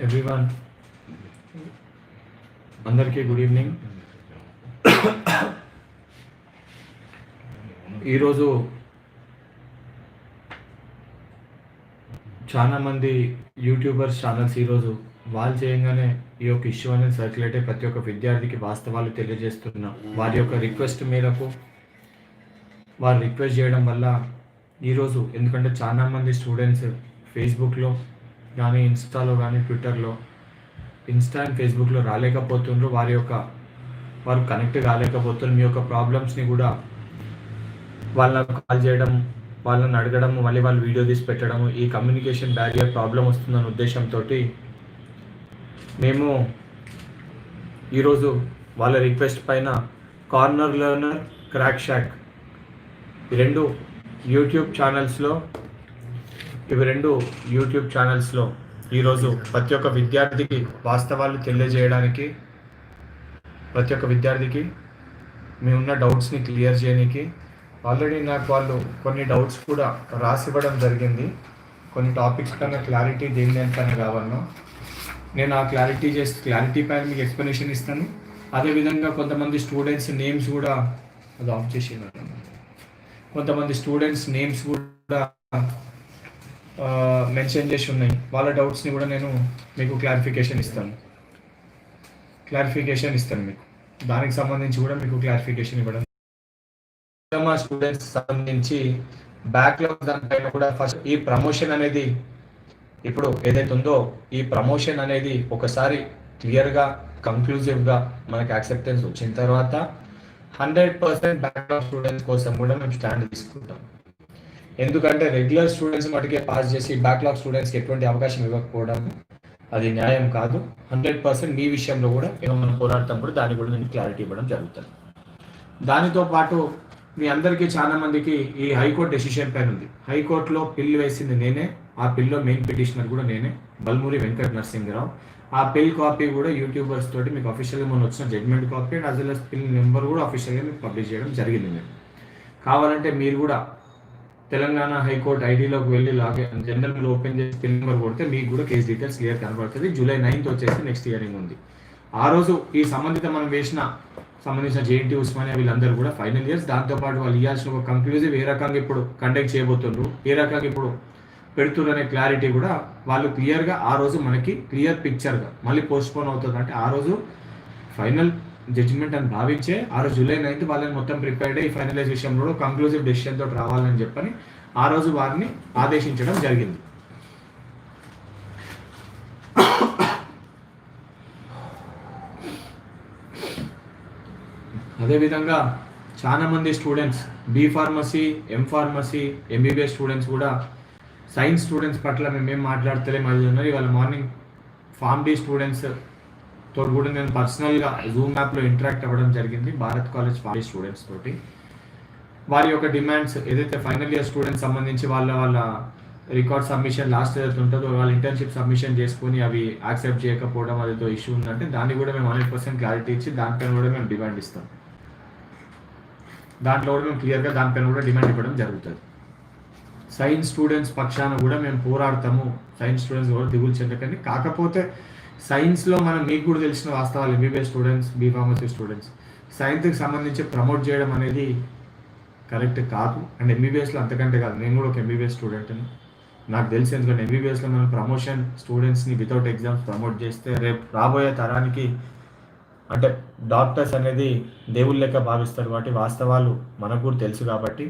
Everyone, అందరికీ good evening. ఈరోజు చాలామంది యూట్యూబర్స్ ఛానల్స్ ఈరోజు వాళ్ళు చేయగానే ఈ యొక్క ఇష్యూ అనేది సర్క్యులేట్ అయ్యి ప్రతి ఒక్క విద్యార్థికి వాస్తవాలు తెలియజేస్తున్న వారి యొక్క రిక్వెస్ట్ మేరకు వారు రిక్వెస్ట్ చేయడం వల్ల ఈరోజు ఎందుకంటే చాలామంది స్టూడెంట్స్ ఫేస్బుక్లో కానీ ఇన్స్టాలో కానీ ట్విట్టర్లో ఇన్స్టా అండ్ ఫేస్బుక్లో రాలేకపోతుండ్రు, వారు కనెక్ట్ కాలేకపోతున్నారు. మీ యొక్క ప్రాబ్లమ్స్ని కూడా వాళ్ళకు కాల్ చేయడం, వాళ్ళని అడగడం, మళ్ళీ వాళ్ళు వీడియో తీసి పెట్టడము, ఈ కమ్యూనికేషన్ బ్యారియర్ ప్రాబ్లం వస్తుందన్న ఉద్దేశంతో మేము ఈరోజు వాళ్ళ రిక్వెస్ట్ పైన కార్నర్ లెర్నర్, క్రాక్ షాక్ ఇవి రెండు యూట్యూబ్ ఛానల్స్లో ఈరోజు ప్రతి ఒక్క విద్యార్థికి వాస్తవాలు తెలియజేయడానికి, ప్రతి ఒక్క విద్యార్థికి మీ ఉన్న డౌట్స్ని క్లియర్ చేయడానికి ఆల్రెడీ నాకు వాళ్ళు కొన్ని డౌట్స్ కూడా రాసివ్వడం జరిగింది. కొన్ని టాపిక్స్ కన్నా క్లారిటీ దేని దేనికన్నా కావాలన్నా నేను ఆ క్లారిటీ పైన మీకు ఎక్స్ప్లెనేషన్ ఇస్తాను. అదేవిధంగా కొంతమంది స్టూడెంట్స్ నేమ్స్ కూడా అది ఆఫ్ చేసినాను. కొంతమంది స్టూడెంట్స్ నేమ్స్ కూడా మెన్షన్ చేసి ఉన్నాయి. వాళ్ళ డౌట్స్ని కూడా నేను మీకు క్లారిఫికేషన్ ఇస్తాను మీకు దానికి సంబంధించి కూడా మీకు క్లారిఫికేషన్ ఇవ్వడం. మా స్టూడెంట్స్ సంబంధించి బ్యాక్లాగ్ దానిపైన కూడా ఫస్ట్ ఈ ప్రమోషన్ అనేది ఇప్పుడు ఏదైతే ఉందో ఈ ప్రమోషన్ అనేది ఒకసారి క్లియర్గా కంక్లూజివ్గా మనకి యాక్సెప్టెన్స్ వచ్చిన తర్వాత 100% బ్యాక్లాగ్ స్టూడెంట్స్ కోసం కూడా మేము స్టాండ్ తీసుకుంటాం. ఎందుకంటే రెగ్యులర్ స్టూడెంట్స్ మటుకే పాస్ చేసి బ్యాక్లాగ్ స్టూడెంట్స్కి ఎటువంటి అవకాశం ఇవ్వకపోవడం అది న్యాయం కాదు. 100% మీ విషయంలో కూడా మనం పోరాడుతున్నప్పుడు దాన్ని కూడా నేను క్లారిటీ ఇవ్వడం జరుగుతుంది. దానితో పాటు మీ అందరికీ చాలా మందికి ఈ హైకోర్టు డెసిషన్ పైన ఉంది. హైకోర్టులో పిల్ వేసింది నేనే, ఆ పిల్లో మెయిన్ పిటిషనర్ కూడా నేనే, బల్మూరి వెంకట నరసింహరావు. ఆ పిల్ కాపీ కూడా యూట్యూబర్స్ తోటి మీకు అఫీషియల్గా మొన్న వచ్చిన judgment copy and as well as PIL number కూడా అఫీషియల్గా మీకు పబ్లిష్ చేయడం జరిగింది. నేను కావాలంటే మీరు కూడా తెలంగాణ హైకోర్టు ఐడీలోకి వెళ్ళి జనరల్ ఓపెన్ చేసి పిల్ నెంబర్ కొడితే మీకు కూడా కేసు డీటెయిల్స్ క్లియర్ కనబడుతుంది. జూలై 9th వచ్చేసి నెక్స్ట్ హియరింగ్ ఉంది. ఆ రోజు ఈ సంబంధించిన జేఎన్టీ ఉస్మానియా వీళ్ళందరూ కూడా ఫైనల్ ఇయర్స్, దాంతోపాటు వాళ్ళు ఇవ్వాల్సిన ఒక కంక్లూజివ్ ఏ రకంగా ఇప్పుడు కండక్ట్ చేయబోతుండ్రు, ఏ రకంగా ఇప్పుడు పెడుతున్నారు అనే క్లారిటీ కూడా వాళ్ళు క్లియర్గా ఆ రోజు మనకి క్లియర్ పిక్చర్గా మళ్ళీ పోస్ట్పోన్ అవుతుంది. అంటే ఆ రోజు ఫైనల్ జడ్జిమెంట్ అని భావించే ఆ రోజు జూలై 9th వాళ్ళని మొత్తం ప్రిపేర్డ్ అయ్యి ఫైనలైజ్ విషయంలో కంక్లూజివ్ డెసిషన్ తోటి రావాలని చెప్పని ఆ రోజు వారిని ఆదేశించడం జరిగింది. అదేవిధంగా చాలామంది students B pharmacy, M pharmacy, MBBS students కూడా సైన్స్ స్టూడెంట్స్ పట్ల మేమేం మాట్లాడతలేము అది ఉన్నారు. ఇవాళ మార్నింగ్ ఫార్మ్ డి స్టూడెంట్స్ తోటి కూడా నేను పర్సనల్గా జూమ్ యాప్లో ఇంటరాక్ట్ అవ్వడం జరిగింది. Bharat college pharm D students తోటి వారి యొక్క డిమాండ్స్ ఏదైతే ఫైనల్ ఇయర్ స్టూడెంట్స్ సంబంధించి వాళ్ళ రికార్డ్ సబ్మిషన్ లాస్ట్ ఏదైతే ఉంటుందో వాళ్ళ ఇంటర్న్షిప్ సబ్మిషన్ చేసుకుని అవి యాక్సెప్ట్ చేయకపోవడం అదేదో ఇష్యూ ఉందంటే దాన్ని కూడా మేము 100% క్లారిటీ ఇచ్చి దానిపైన కూడా మేము డిమాండ్ ఇస్తాం. దాంట్లో కూడా మేము క్లియర్గా దానిపైన కూడా డిమాండ్ ఇవ్వడం జరుగుతుంది. సైన్స్ స్టూడెంట్స్ పక్షాన కూడా మేము పోరాడతాము. సైన్స్ స్టూడెంట్స్ కూడా దిగులు చెందకండి. కాకపోతే సైన్స్లో మీకు కూడా తెలిసిన వాస్తవాలు MBBS students, B pharmacy students సైన్స్కి సంబంధించి ప్రమోట్ చేయడం అనేది కరెక్ట్ కాదు. అండ్ ఎంబీబీఎస్లో అంతకంటే కాదు, నేను కూడా ఒక ఎంబీబీఎస్ స్టూడెంట్ని, నాకు తెలిసి. ఎందుకంటే ఎంబీబీఎస్లో మనం ప్రమోషన్ స్టూడెంట్స్ని వితౌట్ ఎగ్జామ్స్ ప్రమోట్ చేస్తే రేపు రాబోయే తరానికి అంటే డాక్టర్స్ అనేది దేవుళ్ళ లెక్క భావిస్తారు. కాబట్టి వాస్తవాలు మనకు కూడా తెలుసు. కాబట్టి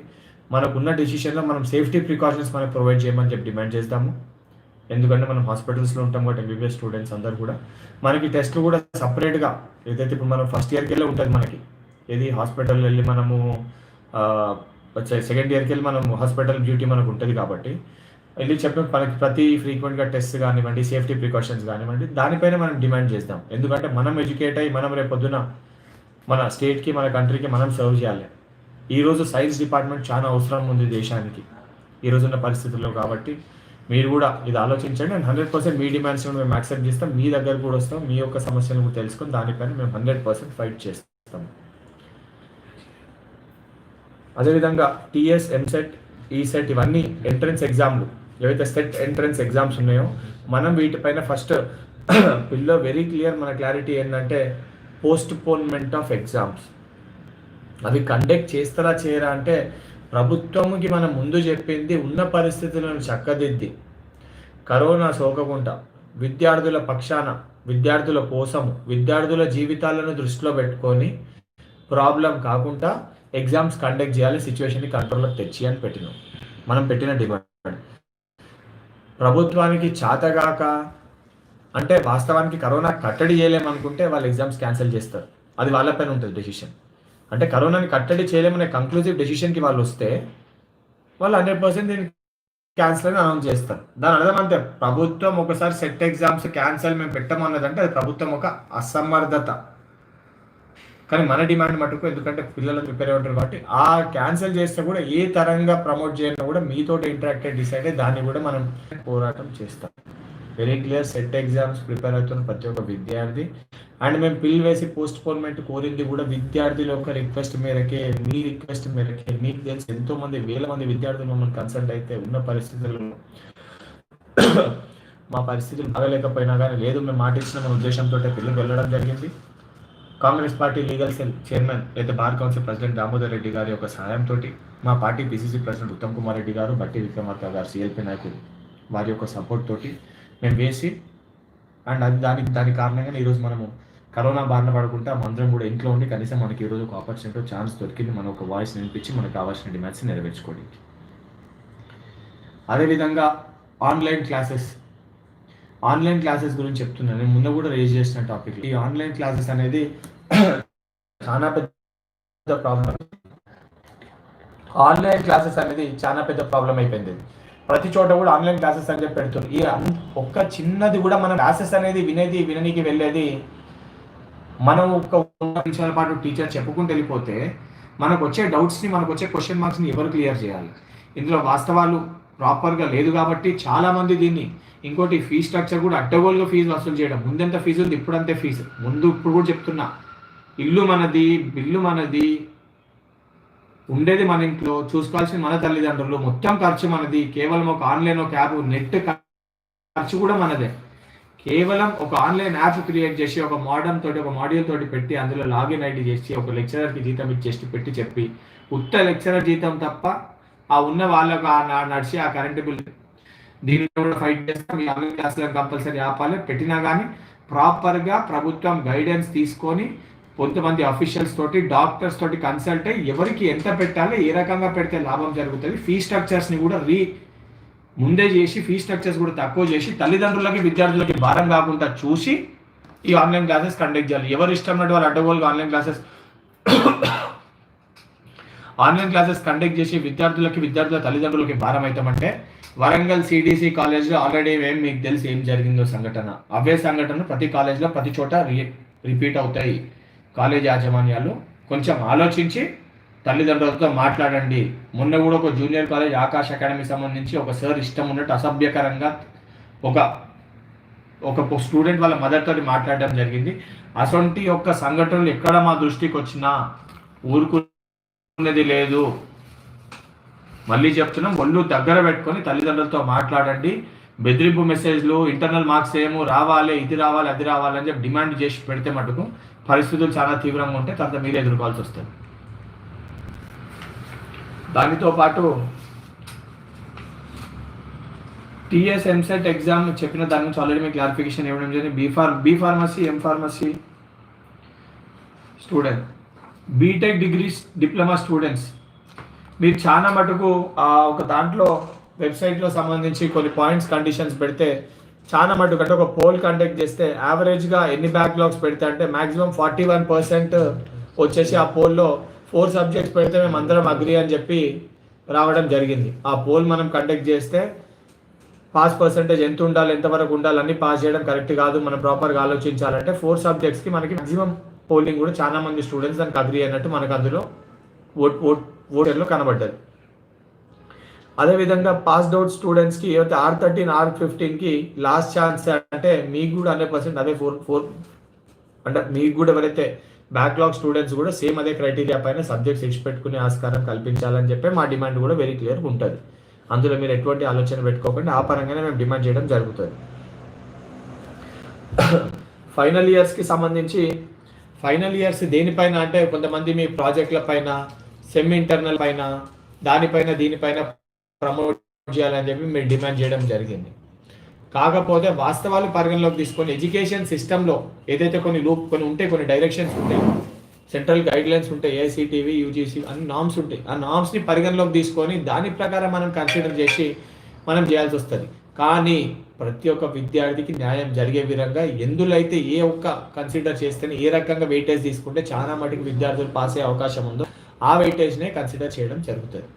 మనకున్న డెసిషన్లో మనం సేఫ్టీ ప్రికాషన్స్ మనకు ప్రొవైడ్ చేయమని చెప్పి డిమాండ్ చేస్తాము. ఎందుకంటే మనం హాస్పిటల్స్లో ఉంటాం కాబట్టి ఎంబీబీఎస్ స్టూడెంట్స్ అందరూ కూడా మనకి టెస్ట్లు కూడా సపరేట్గా ఏదైతే ఇప్పుడు మనం ఫస్ట్ ఇయర్కి వెళ్ళి ఉంటుంది మనకి ఏది హాస్పిటల్ వెళ్ళి మనము సెకండ్ ఇయర్కి వెళ్ళి మనం హాస్పిటల్ డ్యూటీ మనకు ఉంటుంది. కాబట్టి వెళ్ళి చెప్పిన మనకి ప్రతి ఫ్రీక్వెంట్గా టెస్ట్ కానివ్వండి, సేఫ్టీ ప్రికాషన్స్ కానివ్వండి, దానిపైన మనం డిమాండ్ చేస్తాం. ఎందుకంటే మనం ఎడ్యుకేట్ అయ్యి మనం రేపు పొద్దున మన స్టేట్కి, మన కంట్రీకి మనం సర్వ్ చేయాలి. ఈరోజు సైన్స్ డిపార్ట్మెంట్ చాలా అవసరం ఉంది దేశానికి ఈరోజున్న పరిస్థితుల్లో. కాబట్టి మీరు కూడా ఇది ఆలోచించండి. అండ్ 100% మీ డిమాండ్స్ మేము యాక్సెప్ట్ చేస్తాం. మీ దగ్గర కూడా వస్తాం, మీ యొక్క సమస్యలను కూడా తెలుసుకొని దానిపైన మేము 100% ఫైట్ చేస్తాం. అదేవిధంగా టీఎస్, ఎంసెట్, ఈసెట్ ఇవన్నీ ఎంట్రన్స్ ఎగ్జామ్లు ఏవైతే సెట్ ఎంట్రన్స్ ఎగ్జామ్స్ ఉన్నాయో మనం వీటిపైన ఫస్ట్ బిల్లో వెరీ క్లియర్ మన క్లారిటీ ఏంటంటే పోస్ట్ పోన్మెంట్ ఆఫ్ ఎగ్జామ్స్. అవి కండక్ట్ చేస్తారా చేయరా అంటే ప్రభుత్వంకి మనం ముందు చెప్పింది ఉన్న పరిస్థితులను చక్కదిద్ది కరోనా సోకకుండా విద్యార్థుల పక్షాన, విద్యార్థుల కోసం, విద్యార్థుల జీవితాలను దృష్టిలో పెట్టుకొని ప్రాబ్లం కాకుండా ఎగ్జామ్స్ కండక్ట్ చేయాలి, సిచ్యువేషన్ని కంట్రోల్లోకి తెచ్చి అని పెట్టినాం. మనం పెట్టిన డిమాండ్ ప్రభుత్వానికి చాతగాక అంటే వాస్తవానికి కరోనా కట్టడి చేయలేమనుకుంటే వాళ్ళు ఎగ్జామ్స్ క్యాన్సిల్ చేస్తారు. అది వాళ్ళపైన ఉంటుంది డెసిషన్. అంటే కరోనాని కట్టడి చేయలేమనే కంక్లూజివ్ డెసిషన్కి వాళ్ళు వస్తే వాళ్ళు 100% దీన్ని క్యాన్సిల్ అని అనౌన్స్ చేస్తారు. దాని అర్థం అంతే, ప్రభుత్వం ఒకసారి సెట్ ఎగ్జామ్స్ క్యాన్సిల్ మేము పెట్టమన్నదంటే అది ప్రభుత్వం ఒక అసమర్థత. కానీ మన డిమాండ్ మటుకు, ఎందుకంటే పిల్లలు ప్రిపేర్ అయి ఉంటారు కాబట్టి ఆ క్యాన్సిల్ చేస్తే కూడా ఏ తరంగా ప్రమోట్ చేయాలో కూడా మీతో ఇంటరాక్టెడ్ డిసైడ్ అయ్యి దాన్ని కూడా మనం పోరాటం చేస్తాం. Very clear, set exams prepare అవుతున్న ప్రతి ఒక్క విద్యార్థి అండ్ మేము పిల్ వేసి పోస్ట్ పోన్మెంట్ కోరింది కూడా విద్యార్థుల యొక్క రిక్వెస్ట్ మేరకే, మీ రిక్వెస్ట్ మేరకే. మీకు తెలిసి ఎంతో మంది వేల మంది విద్యార్థులు మమ్మల్ని కన్సల్ట్ అయితే ఉన్న పరిస్థితుల్లో మా పరిస్థితులు బాగలేకపోయినా కానీ లేదు మేము మాట ఇచ్చిన ఉద్దేశంతో పిల్లలు వెళ్ళడం జరిగింది. Congress party legal cell chairman అయితే bar council president Damodar Reddy గారి యొక్క సహాయంతో, మా పార్టీ పిసిసి ప్రెసిడెంట్ ఉత్తమ్ కుమార్ రెడ్డి గారు, బట్టి విక్రమార్క గారు సిఎల్పి నాయకులు వారి యొక్క సపోర్ట్ తోటి మేము వేసి అండ్ అది దాని కారణంగా ఈరోజు మనము కరోనా బారిన పడకుండా అందరం కూడా ఇంట్లో ఉండి కనీసం మనకి ఈరోజు ఒక ఆపర్చునిటీ, ఛాన్స్ దొరికింది మన ఒక వాయిస్ వినిపించి మనకు కావాల్సిన డిమాండ్స్ నెరవేర్చుకోవడానికి. అదేవిధంగా ఆన్లైన్ క్లాసెస్ గురించి చెప్తున్నాను. నేను ముందు కూడా రేజ్ చేసిన టాపిక్. ఈ ఆన్లైన్ క్లాసెస్ అనేది చాలా పెద్ద ప్రాబ్లం. ఆన్లైన్ క్లాసెస్ అనేది చాలా పెద్ద ప్రాబ్లం అయిపోయింది. ప్రతి చోట కూడా ఆన్లైన్ క్లాసెస్ అని చెప్పి పెడుతుంది. ఈ ఒక్క చిన్నది కూడా మనం క్లాసెస్ అనేది విననీకి వెళ్ళేది మనం ఒక 2 నిమిషాల పాటు టీచర్ చెప్పుకుంటూ వెళ్ళిపోతే మనకు వచ్చే డౌట్స్ని, మనకు వచ్చే క్వశ్చన్ మార్క్స్ని ఎవరు క్లియర్ చేయాలి? ఇందులో వాస్తవాలు ప్రాపర్గా లేదు కాబట్టి చాలామంది దీన్ని, ఇంకోటి ఫీజ్ స్ట్రక్చర్ కూడా అడ్డగోలుగా ఫీజు వసూలు చేయడం. ముందెంత ఫీజు ఉంది, ఇప్పుడంతే ఫీజు. ఇప్పుడు కూడా చెప్తున్నా, ఇల్లు మనది, బిల్లు మనది, ఉండేది మన ఇంట్లో, చూసుకోవాల్సిన మన తల్లిదండ్రులు, మొత్తం ఖర్చు మనది. కేవలం ఒక ఆన్లైన్ ఒక యాప్, నెట్ ఖర్చు కూడా మనదే. కేవలం ఒక ఆన్లైన్ యాప్ క్రియేట్ చేసి ఒక మోడర్న్ తోటి, ఒక మాడ్యూల్ తోటి పెట్టి అందులో లాగిన్ ఐడి చేసి ఒక లెక్చరర్కి జీతం ఇచ్చేసి పెట్టి చెప్పి ఉత్త లెక్చరర్ జీతం తప్ప ఆ ఉన్న వాళ్ళకు నడిచి ఆ కరెంటు బిల్ దీన్ని కూడా ఫైట్ చేస్తాం. ఈ ఆన్లైన్ క్లాసులను కంపల్సరీ ఆపాలి. పెట్టినా కానీ ప్రాపర్గా ప్రభుత్వం గైడెన్స్ తీసుకొని కొంతమంది అఫీషియల్స్ తోటి, డాక్టర్స్ తోటి కన్సల్ట్ అయ్యి ఎవరికి ఎంత పెట్టాలి, ఏ రకంగా పెడితే లాభం జరుగుతుంది, ఫీ స్ట్రక్చర్స్ని కూడా ముందే చేసి ఫీ స్ట్రక్చర్స్ కూడా తక్కువ చేసి తల్లిదండ్రులకి, విద్యార్థులకి భారం కాకుండా చూసి ఈ ఆన్లైన్ క్లాసెస్ కండక్ట్ చేయాలి. ఎవరు ఇష్టం ఉన్నట్టు వాళ్ళు అడ్డగోలుగా ఆన్లైన్ క్లాసెస్ కండక్ట్ చేసి విద్యార్థుల తల్లిదండ్రులకి భారం అవుతామంటే వరంగల్ సిడిసి కాలేజ్లో ఆల్రెడీ మీకు తెలిసి ఏం జరిగిందో సంఘటన, అవే సంఘటన ప్రతి కాలేజ్లో ప్రతి చోట రిపీట్ అవుతాయి. కాలేజ్ యాజమాన్యాలు కొంచెం ఆలోచించి తల్లిదండ్రులతో మాట్లాడండి. మొన్న కూడా ఒక జూనియర్ కాలేజ్ ఆకాష్ అకాడమీ సంబంధించి ఒక సార్ ఇష్టం ఉన్నట్టు అసభ్యకరంగా ఒక స్టూడెంట్ వాళ్ళ మదర్ తోటి మాట్లాడడం జరిగింది. అసొంటి యొక్క సంఘటనలు ఎక్కడ మా దృష్టికి వచ్చినా ఊరుకునేది లేదు. మళ్ళీ చెప్తున్నాం, ఒళ్ళు దగ్గర పెట్టుకొని తల్లిదండ్రులతో మాట్లాడండి. బెదిరింపు మెసేజ్లు, ఇంటర్నల్ మార్క్స్ ఏమో రావాలి, ఇది రావాలి, అది రావాలి అని చెప్పి డిమాండ్ చేసి పెడితే మటుకు పరిస్థితులు చాలా తీవ్రంగా ఉంటే తర్వాత మీరే ఎదుర్కోవాల్సి వస్తుంది. దానితో పాటు టీఎస్ ఎంసెట్ ఎగ్జామ్ చెప్పిన దాని నుంచి ఆల్రెడీ మీకు క్లారిఫికేషన్ ఇవ్వడం జరిగింది. B pharmacy, M pharmacy student, BTech degrees, diploma students మీరు చాలా మటుకు ఒక దాంట్లో వెబ్సైట్లో సంబంధించి కొన్ని పాయింట్స్, కండిషన్స్ పెడితే చాలా మటుకు అంటే ఒక పోల్ కండక్ట్ చేస్తే యావరేజ్గా ఎన్ని బ్యాక్లాగ్స్ పెడితే అంటే మ్యాక్సిమం 41% వచ్చేసి ఆ పోల్లో 4 సబ్జెక్ట్స్ పెడితే మేము అందరం అగ్రీ అని చెప్పి రావడం జరిగింది. ఆ పోల్ మనం కండక్ట్ చేస్తే పాస్ పర్సెంటేజ్ ఎంత ఉండాలి, ఎంతవరకు ఉండాలి, అన్ని పాస్ చేయడం కరెక్ట్ కాదు. మనం ప్రాపర్గా ఆలోచించాలంటే 4 సబ్జెక్ట్స్కి మనకి మ్యాక్సిమం పోలింగ్ కూడా చాలా మంది స్టూడెంట్స్ దానికి అగ్రీ అయినట్టు మనకు అందులో ఓటర్లో కనబడ్డది. అదేవిధంగా పాస్డ్ అవుట్ స్టూడెంట్స్కి ఏవైతే R13, R15కి లాస్ట్ ఛాన్స్ అంటే మీకు కూడా 100% అదే 4 అంటే మీకు కూడా ఎవరైతే బ్యాక్లాగ్ స్టూడెంట్స్ కూడా సేమ్ అదే క్రైటీరియా పైన సబ్జెక్ట్స్ ఇచ్చిపెట్టుకునే ఆస్కారం కల్పించాలని చెప్పి మా డిమాండ్ కూడా వెరీ క్లియర్గా ఉంటుంది. అందులో మీరు ఎటువంటి ఆలోచన పెట్టుకోకుండా ఆ పరంగానే మేము డిమాండ్ చేయడం జరుగుతుంది. ఫైనల్ ఇయర్స్కి సంబంధించి ఫైనల్ ఇయర్స్ దేనిపైన అంటే కొంతమంది మీ ప్రాజెక్టుల పైన, సెమ్ ఇంటర్నల్ పైన, దానిపైన దీనిపైన ప్రమోట్ చేయాలని చెప్పి మీరు డిమాండ్ చేయడం జరిగింది. కాకపోతే వాస్తవాలు పరిగణలోకి తీసుకొని ఎడ్యుకేషన్ సిస్టంలో ఏదైతే కొన్ని ఉంటాయి, కొన్ని డైరెక్షన్స్ ఉంటాయి, సెంట్రల్ గైడ్ లైన్స్ ఉంటాయి, ఏఐసిటివి, యూజీసీ అన్ని నామ్స్ ఉంటాయి. ఆ నామ్స్ని పరిగణలోకి తీసుకొని దాని ప్రకారం మనం కన్సిడర్ చేసి మనం చేయాల్సి వస్తుంది. కానీ ప్రతి ఒక్క విద్యార్థికి న్యాయం జరిగే విధంగా ఎందులో అయితే ఏ ఒక్క కన్సిడర్ చేస్తేనే ఏ రకంగా వెయిటేజ్ తీసుకుంటే చాలా మటుకు విద్యార్థులు పాస్ అయ్యే అవకాశం ఉందో ఆ వెయిటేజ్నే కన్సిడర్ చేయడం జరుగుతుంది.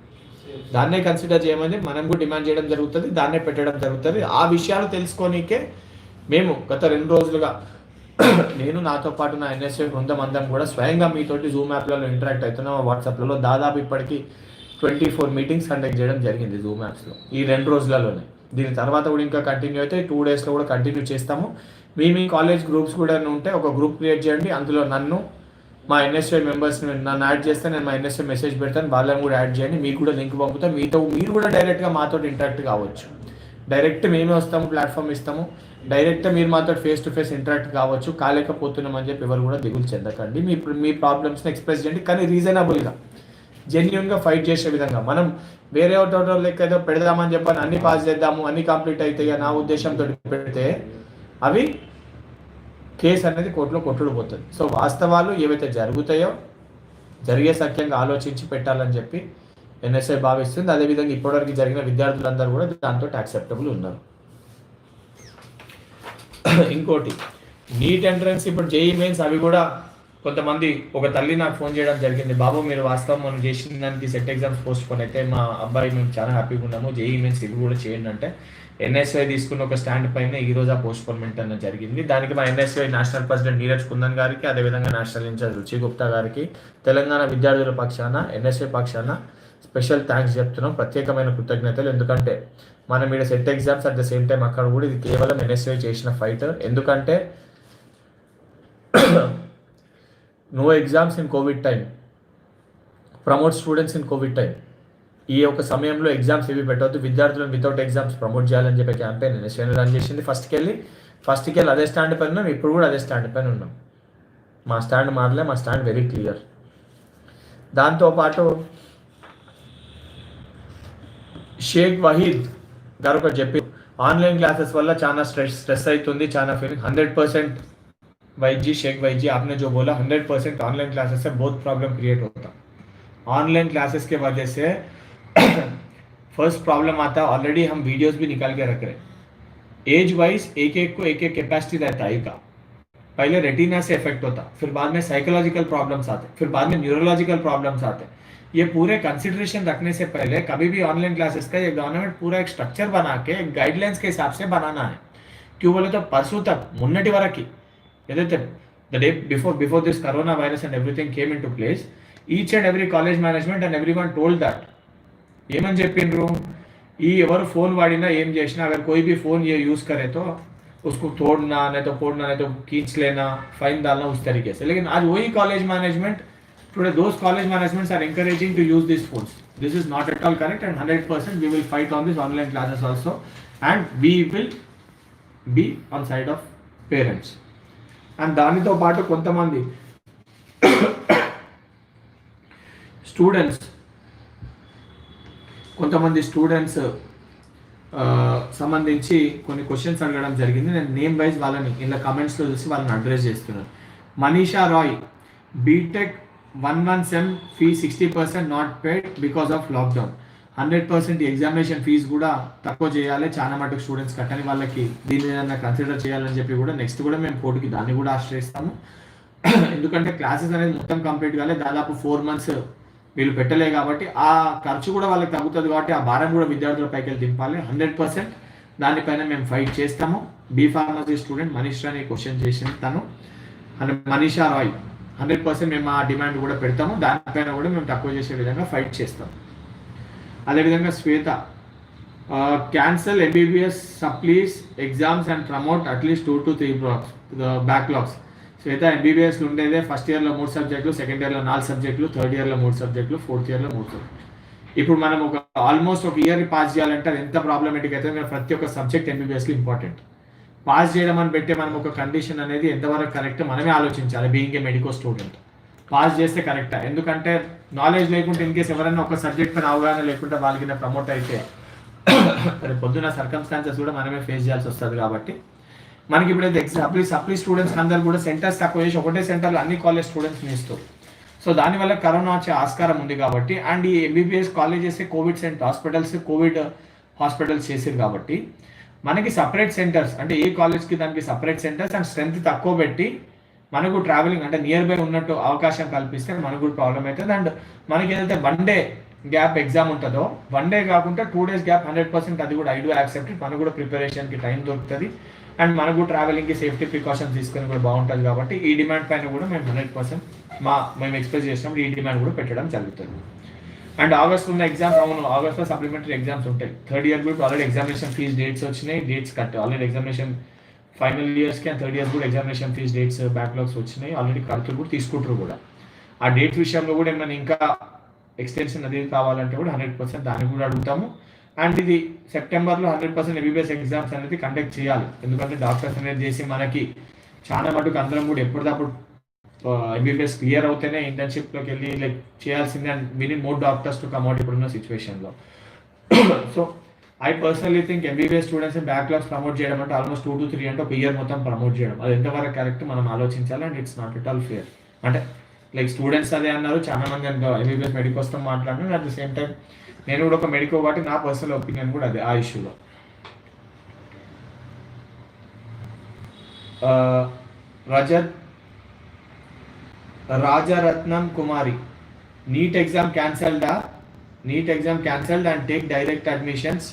దాన్నే కన్సిడర్ చేయమని మనం కూడా డిమాండ్ చేయడం జరుగుతుంది, దాన్నే పెట్టడం జరుగుతుంది. ఆ విషయాలు తెలుసుకోనికే మేము గత 2 రోజులుగా నేను నాతో పాటు నా ఎన్ఎస్ఏ బృందం అందరం కూడా స్వయంగా మీతోటి జూమ్ యాప్లలో ఇంటరాక్ట్ అవుతున్నాం. వాట్సాప్లలో దాదాపు ఇప్పటికీ 24 మీటింగ్స్ కండక్ట్ చేయడం జరిగింది జూమ్ యాప్స్లో ఈ 2 రోజులలోనే. దీని తర్వాత కూడా ఇంకా కంటిన్యూ అయితే 2 డేస్లో కూడా కంటిన్యూ చేస్తాము. మీ కాలేజ్ గ్రూప్స్ కూడా ఉంటే ఒక గ్రూప్ క్రియేట్ చేయండి. అందులో నన్ను, మా ఎన్ఎస్ఏ మెంబర్స్ని నన్ను యాడ్ చేస్తే నేను మా ఎన్ఎస్ఏ మెసేజ్ పెడతాను, వాళ్ళని కూడా యాడ్ చేయండి. మీకు కూడా లింక్ పంపుతాం. మీరు కూడా డైరెక్ట్గా మాతో ఇంటరాక్ట్ కావచ్చు. డైరెక్ట్ మేమే వస్తాము, ప్లాట్ఫామ్ ఇస్తాము. డైరెక్ట్ మీరు మాతో ఫేస్ టు ఫేస్ ఇంటరాక్ట్ కావచ్చు. కాలేకపోతున్నామని చెప్పి ఎవరు కూడా దిగులు చెందకండి. మీ ప్రాబ్లమ్స్ని ఎక్స్ప్రెస్ చేయండి, కానీ రీజనబుల్గా, జెన్యున్గా ఫైట్ చేసే విధంగా. మనం వేరే టోటల్ లెక్క ఏదో పెడదామని చెప్పని అన్ని పాస్ చేద్దాము, అన్ని కంప్లీట్ అవుతాయి నా ఉద్దేశంతో పెడితే అవి కేసు అనేది కోర్టులో కొట్టుడుపోతుంది. సో వాస్తవాలు ఏవైతే జరుగుతాయో జరిగే సఖ్యంగా ఆలోచించి పెట్టాలని చెప్పి ఎన్ఎస్ఐ భావిస్తుంది. అదేవిధంగా ఇప్పటివరకు జరిగిన విద్యార్థులందరూ కూడా దాంతో యాక్సెప్టబుల్ ఉన్నారు. ఇంకోటి నీట్ ఎంట్రన్స్, ఇప్పుడు జేఈ మెయిన్స్ అవి కూడా కొంతమంది, ఒక తల్లి నాకు ఫోన్ చేయడం జరిగింది, బాబు మీరు వాస్తవం మనం చేసిన దానికి సెట్ ఎగ్జామ్స్ పోస్ట్ పోన్ అయితే మా అబ్బాయి మేము చాలా హ్యాపీగా ఉన్నాము, జేఈ మెయిన్స్ ఇవి కూడా చేయండి అంటే ఎన్ఎస్ఐ తీసుకున్న ఒక స్టాండ్ పైన ఈ రోజు ఆ పోస్ట్పోన్మెంట్ అన్న జరిగింది. దానికి మా NSI national president Neeraj kundan గారికి, అదేవిధంగా నేషనల్ ఇన్ఛార్జ్ రుచి గుప్తా గారికి, తెలంగాణ విద్యార్థుల పక్షాన, ఎన్ఎస్ఐ పక్షాన స్పెషల్ థ్యాంక్స్ చెప్తున్నాం, ప్రత్యేకమైన కృతజ్ఞతలు. ఎందుకంటే మనం ఇక్కడ set exams at the same time అక్కడ కూడా ఇది కేవలం ఎన్ఎస్ఐ చేసిన ఫైట్. ఎందుకంటే no exams in Covid time, promote students in Covid time. ఈ యొక్క సమయంలో ఎగ్జామ్స్ ఏవి పెట్టవద్దు, విద్యార్థులను వితౌట్ ఎగ్జామ్స్ ప్రమోట్ చేయాలని చెప్పే క్యాంపెయిన్ ఎన్ఎస్ఐ రన్ చేసింది. ఫస్ట్కి వెళ్ళి అదే స్టాండ్ పైన ఉన్నాం, ఇప్పుడు కూడా అదే స్టాండ్ పైన ఉన్నాం. మా స్టాండ్ మారలే, మా స్టాండ్ వెరీ క్లియర్. దాంతోపాటు షేక్ వహీద్ గారు ఒకటి చెప్పి, ఆన్లైన్ క్లాసెస్ వల్ల చాలా స్ట్రెస్ అవుతుంది, చాలా ఫీలింగ్ 100% వైజీ शेख भाई आपने जो बोला 100% ऑनलाइन क्लासेस से बहुत प्रॉब्लम क्रिएट होता. ऑनलाइन क्लासेस के वजह से फर्स्ट प्रॉब्लम आता है, ऑलरेडी हम वीडियोस भी निकाल के रख रहे हैं. एज वाइज एक एक कैपेसिटी रहता है का. पहले रेटिना से इफेक्ट होता, फिर बाद में साइकोलॉजिकल प्रॉब्लम्स आते, फिर बाद में न्यूरोलॉजिकल प्रॉब्लम्स आते. ये पूरे कंसिडरेशन रखने से पहले कभी भी ऑनलाइन क्लासेस का ये गवर्नमेंट पूरा एक स्ट्रक्चर बना के गाइडलाइंस के हिसाब से बनाना है. क्यों बोले तो परसों तक मुन्नटी वरकी ఏదైతే the day before this corona virus and everything came into place, each and every college management and everyone told that ఏమని చెప్పిండ్రు, ఈ ఎవరు ఫోన్ వాడినా ఏం చేసినా अगर कोई भी फोन ये यूज करे तो उसको तोड़ना नहीं तो खींच लेना, फाइन डालना, उस तरीके से. लेकिन आज वही college management, today those college managements are encouraging to use these phones. This is not at all correct, and 100% we will fight on this online classes also, and we will be on side of parents. And దానితో పాటు కొంతమంది students సంబంధించి కొన్ని questions అడగడం జరిగింది. నేను name wise వాళ్ళని ఇలా కమెంట్స్లో చూసి వాళ్ళని అడ్రస్ చేస్తున్నాను. Manisha Rai, BTech 1 sem fee 60% not paid because of lockdown. 100% examination fees కూడా తక్కువ చేయాలి, చాలా మటుకు స్టూడెంట్స్ కట్టని వాళ్ళకి దీన్ని ఏదైనా కన్సిడర్ చేయాలని చెప్పి కూడా నెక్స్ట్ కూడా మేము కోర్టుకి దాన్ని కూడా ఆశ్రయిస్తాము. ఎందుకంటే క్లాసెస్ అనేది మొత్తం కంప్లీట్ కాలే, దాదాపు 4 months వీళ్ళు పెట్టలే కాబట్టి ఆ ఖర్చు కూడా వాళ్ళకి తగ్గుతుంది. కాబట్టి ఆ భారం కూడా విద్యార్థుల పైకి వెళ్ళి దింపాలి. 100% దానిపైన మేము ఫైట్ చేస్తాము. బీ ఫార్మసీ స్టూడెంట్ మనీషాని క్వశ్చన్ చేసింది తను, మనీషా రాయ్. 100% మేము ఆ డిమాండ్ కూడా పెడతాము, దానిపైన కూడా మేము తక్కువ చేసే విధంగా ఫైట్ చేస్తాము. అదేవిధంగా Shweta, cancel MBBS supplies exams and promote at least 2 to 3 backlogs. Shweta, ఎంబీబీఎస్లో ఉండేదే ఫస్ట్ ఇయర్లో 3 సబ్జెక్టులు, సెకండ్ ఇయర్లో 4 సబ్జెక్టులు, థర్డ్ ఇయర్లో 3 సబ్జెక్టులు, ఫోర్త్ ఇయర్లో 3 సబ్జెక్టులు. ఇప్పుడు మనం ఆల్మోస్ట్ ఒక ఇయర్ పాస్ చేయాలంటే అది ఎంత ప్రాబ్లమేటిక్ అయితే ప్రతి ఒక్క సబ్జెక్ట్ ఎంబీబీఎస్లో ఇంపార్టెంట్. పాస్ చేయడం అని పెట్టే మనం ఒక కండిషన్ అనేది ఎంతవరకు కరెక్ట్ మనమే ఆలోచించాలి. Being a medical student pass చేస్తే కరెక్టా? ఎందుకంటే నాలెడ్జ్ లేకుంటే ఇన్ కేసు ఎవరైనా ఒక సబ్జెక్ట్ పైన అవగాహన లేకుంటే వాళ్ళకి ప్రమోట్ అయితే పొద్దున్న సర్కమ్స్టాన్సెస్ కూడా మనమే ఫేస్ చేయాల్సి వస్తుంది. కాబట్టి మనకి ఇప్పుడైతే సప్లీ స్టూడెంట్స్ అందరూ కూడా సెంటర్స్ తక్కువ చేసి ఒకటే సెంటర్లో అన్ని కాలేజ్ స్టూడెంట్స్ని ఇస్తారు. సో దానివల్ల కరోనా వచ్చే ఆస్కారం ఉంది కాబట్టి, అండ్ ఈ MBBS colleges Covid Covid hospitals చేసారు కాబట్టి మనకి సపరేట్ సెంటర్స్ అంటే ఏ కాలేజ్కి దానికి సపరేట్ సెంటర్స్ అండ్ స్ట్రెంత్ తక్కువ పెట్టి మనకు ట్రావెలింగ్ అంటే నియర్ బై ఉన్నట్టు అవకాశం కల్పిస్తే మనకు కూడా ప్రాబ్లం అవుతుంది. అండ్ మనకి ఏదైతే 1 డే గ్యాప్ ఎగ్జామ్ ఉంటుందో 1 డే కాకుండా 2 days గ్యాప్ 100% అది కూడా ఐ డూ యాక్సెప్ట్. మనకు కూడా ప్రిపరేషన్కి టైం దొరుకుతుంది అండ్ మనకు ట్రావెలింగ్కి సేఫ్టీ ప్రికాషన్స్ తీసుకొని కూడా బాగుంటుంది. కాబట్టి ఈ డిమాండ్ పైన కూడా మేము 100% మేము ఎక్స్ప్రెస్ చేసినప్పుడు ఈ డిమాండ్ కూడా పెట్టడం జరుగుతుంది. అండ్ ఆగస్ట్ ఉన్న ఎగ్జామ్స్, అవును ఆగస్ట్లో సప్లిమెంటరీ ఎగ్జామ్స్ ఉంటాయి. థర్డ్ ఇయర్ కూడా ఆల్రెడీ ఎగ్జామినేషన్ ఫీజ్ డేట్స్ వచ్చినాయి, dates cut already examination final ఇయర్స్కి అండ్ థర్డ్ ఇయర్స్ కూడా ఎగ్జామినేషన్ ఫీజ్ డేట్స్ బ్యాక్లాగ్స్ వచ్చినాయి. ఆల్రెడీ కడుతులు కూడా తీసుకుంటారు కూడా. ఆ డేట్ విషయంలో కూడా ఏమైనా ఇంకా ఎక్స్టెన్షన్ అది కావాలంటే కూడా 100% దాన్ని కూడా అడుగుతాము. అండ్ ఇది సెప్టెంబర్లో 100% ఎంబీబీఎస్ ఎగ్జామ్స్ అనేది కండక్ట్ చేయాలి. ఎందుకంటే డాక్టర్స్ అనేది చేసి మనకి చాలా మటుకు అందరం కూడా ఎప్పటికప్పుడు ఎంబీబీఎస్ క్లియర్ అవుతేనే ఇంటర్న్షిప్లోకి వెళ్ళి లైక్ చేయాల్సిందే. And we need more doctors to come out ఇప్పుడున్న సిచ్యువేషన్లో. So I personally think MBBS students backlogs promote చేయడం అంటే ఆల్మోస్ట్ 2 to 3 అంటే ఒక ఇయర్ మొత్తం ప్రమోట్ చేయడం అది ఎంతవరకు కరెక్ట్ మనం ఆలోచించాలి. And it's not at all fair. అంటే లైక్ స్టూడెంట్స్ అదే అన్నారు, చాలా మంది ఎంబీబీఎస్ మెడికోస్తో మాట్లాడినారు. అట్ ద సేమ్ టైం నేను కూడా ఒక మెడికో కాబట్టి నా పర్సనల్ ఒపీనియన్ కూడా అదే ఆ ఇష్యూలో. Rajaratnam Kumari, NEET exam cancelled and take direct admissions,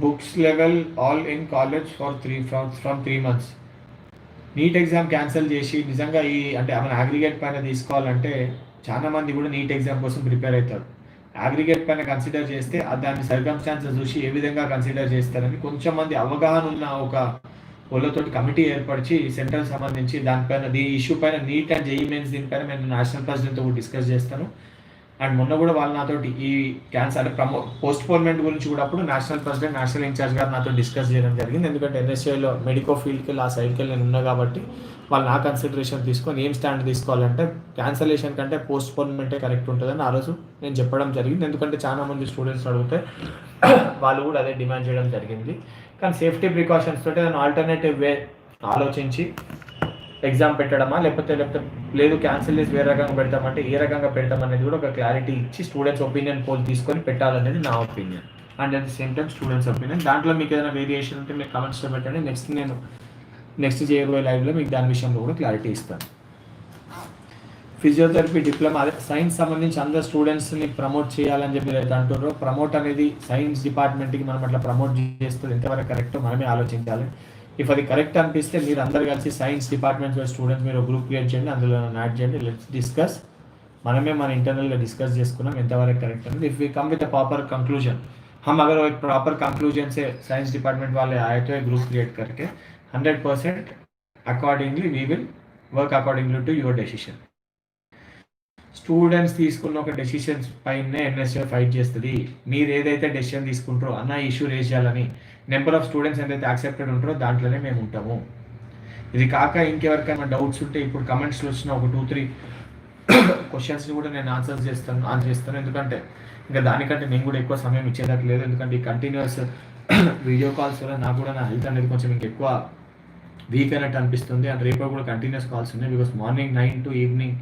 books level all in college from 3 months. NEET exam cancel చేసి నిజంగా ఈ అంటే మన అగ్రిగేట్ పైన తీసుకోవాలంటే చాలా మంది కూడా నీట్ ఎగ్జామ్ కోసం ప్రిపేర్ అవుతారు. అగ్రిగేట్ పైన కన్సిడర్ చేస్తే దాని సర్కమ్స్టాన్సెస్ చూసి ఏ విధంగా కన్సిడర్ చేస్తారని కొంచెం మంది అవగాహన ఉన్న ఒక వాళ్ళతోటి కమిటీ ఏర్పరిచి సెంట్రల్ సంబంధించి దానిపైన ఈ ఇష్యూ పైన నీట్ అండ్ జేఈఈ మెయిన్స్ దీనిపైన నేను నేషనల్ ప్రెసిడెంట్తో కూడా డిస్కస్ చేస్తాను. అండ్ మొన్న కూడా వాళ్ళు నాతోటి ఈ క్యాన్సర్ పోస్ట్పోన్మెంట్ గురించి కూడా అప్పుడు నేషనల్ ప్రెసిడెంట్ నేషనల్ ఇన్ఛార్జ్ గారు నాతో డిస్కస్ చేయడం జరిగింది. ఎందుకంటే ఎన్ఎస్ఏలో మెడికో ఫీల్డ్కి ఆ సైడ్కి నేను ఉన్నా కాబట్టి వాళ్ళు నా కన్సిడరేషన్ తీసుకొని ఏం స్టాండ్ తీసుకోవాలంటే క్యాన్సలేషన్ కంటే పోస్ట్పోన్మెంటే కరెక్ట్ ఉంటుందని ఆ రోజు నేను చెప్పడం జరిగింది. ఎందుకంటే చాలా మంది స్టూడెంట్స్ అడిగితే వాళ్ళు కూడా అదే డిమాండ్ చేయడం జరిగింది. కానీ సేఫ్టీ ప్రికాషన్స్ తోటి దాన్ని ఆల్టర్నేటివ్ వే ఆలోచించి ఎగ్జామ్ పెట్టడమా లేకపోతే లేదు క్యాన్సిల్ చేసి వేరే రకంగా పెడతామంటే ఏ రకంగా పెడతామనేది కూడా ఒక క్లారిటీ ఇచ్చి స్టూడెంట్స్ ఒపీనియన్ పోల్ తీసుకొని పెట్టాలనేది నా opinion. And at the same time students opinion. దాంట్లో మీకు ఏదైనా వేరియేషన్ ఉంటే మీరు కమెంట్స్లో పెట్టండి. నెక్స్ట్ చేయబోయే లైవ్లో మీకు దాని విషయంలో కూడా క్లారిటీ ఇస్తాను. ఫిజియోథెరపీ డిప్లొమా అదే సైన్స్ సంబంధించి అందరు స్టూడెంట్స్ని ప్రమోట్ చేయాలని చెప్పి మీరు అయితే అంటున్నారో ప్రమోట్ అనేది సైన్స్ డిపార్ట్మెంట్కి మనం అట్లా ప్రమోట్ చేస్తే ఎంతవరకు కరెక్టో మనమే ఆలోచించాలి. ఇఫ్ అది కరెక్ట్ అనిపిస్తే మీరు అందరు కలిసి సైన్స్ డిపార్ట్మెంట్ స్టూడెంట్స్ మీరు గ్రూప్ క్రియేట్ చేయండి, అందులో యాడ్ చేయండి, లెట్స్ డిస్కస్. మనమే మన ఇంటర్నల్గా డిస్కస్ చేసుకున్నాం ఎంతవరకు కరెక్ట్ అనేది. If we come with a proper conclusion, हम अगर एक प्रॉपर कंक्लूजन से साइंस डिपार्टमेंट वाले आए तो एक ग्रुप क्रिएट करके 100% accordingly we will work accordingly to your decision. Students తీసుకున్న ఒక డెసిషన్స్ పైనే ఎన్ఎస్ఏ ఫైట్ చేస్తుంది. మీరు ఏదైతే డెసిషన్ తీసుకుంటారో అన్న ఇష్యూ రేజ్ చేయాలని నెంబర్ ఆఫ్ స్టూడెంట్స్ ఎంతైతే యాక్సెప్టెడ్ ఉంటారో దాంట్లోనే మేము ఉంటాము. ఇది కాక ఇంకెవరికైనా డౌట్స్ ఉంటే ఇప్పుడు కమెంట్స్లో వచ్చిన ఒక 2-3 క్వశ్చన్స్ని కూడా నేను ఆన్సర్ చేస్తాను. ఎందుకంటే ఇంకా దానికంటే నేను కూడా ఎక్కువ సమయం ఇచ్చేదట్టు లేదు. ఎందుకంటే ఈ కంటిన్యూస్ వీడియో కాల్స్ వల్ల నాకు కూడా నా హెల్త్ అనేది కొంచెం ఇంకెక్కువ వీక్ అయినట్టు అనిపిస్తుంది. అండ్ రేపు కూడా కంటిన్యూస్ కాల్స్ ఉన్నాయి. Because morning 9 to evening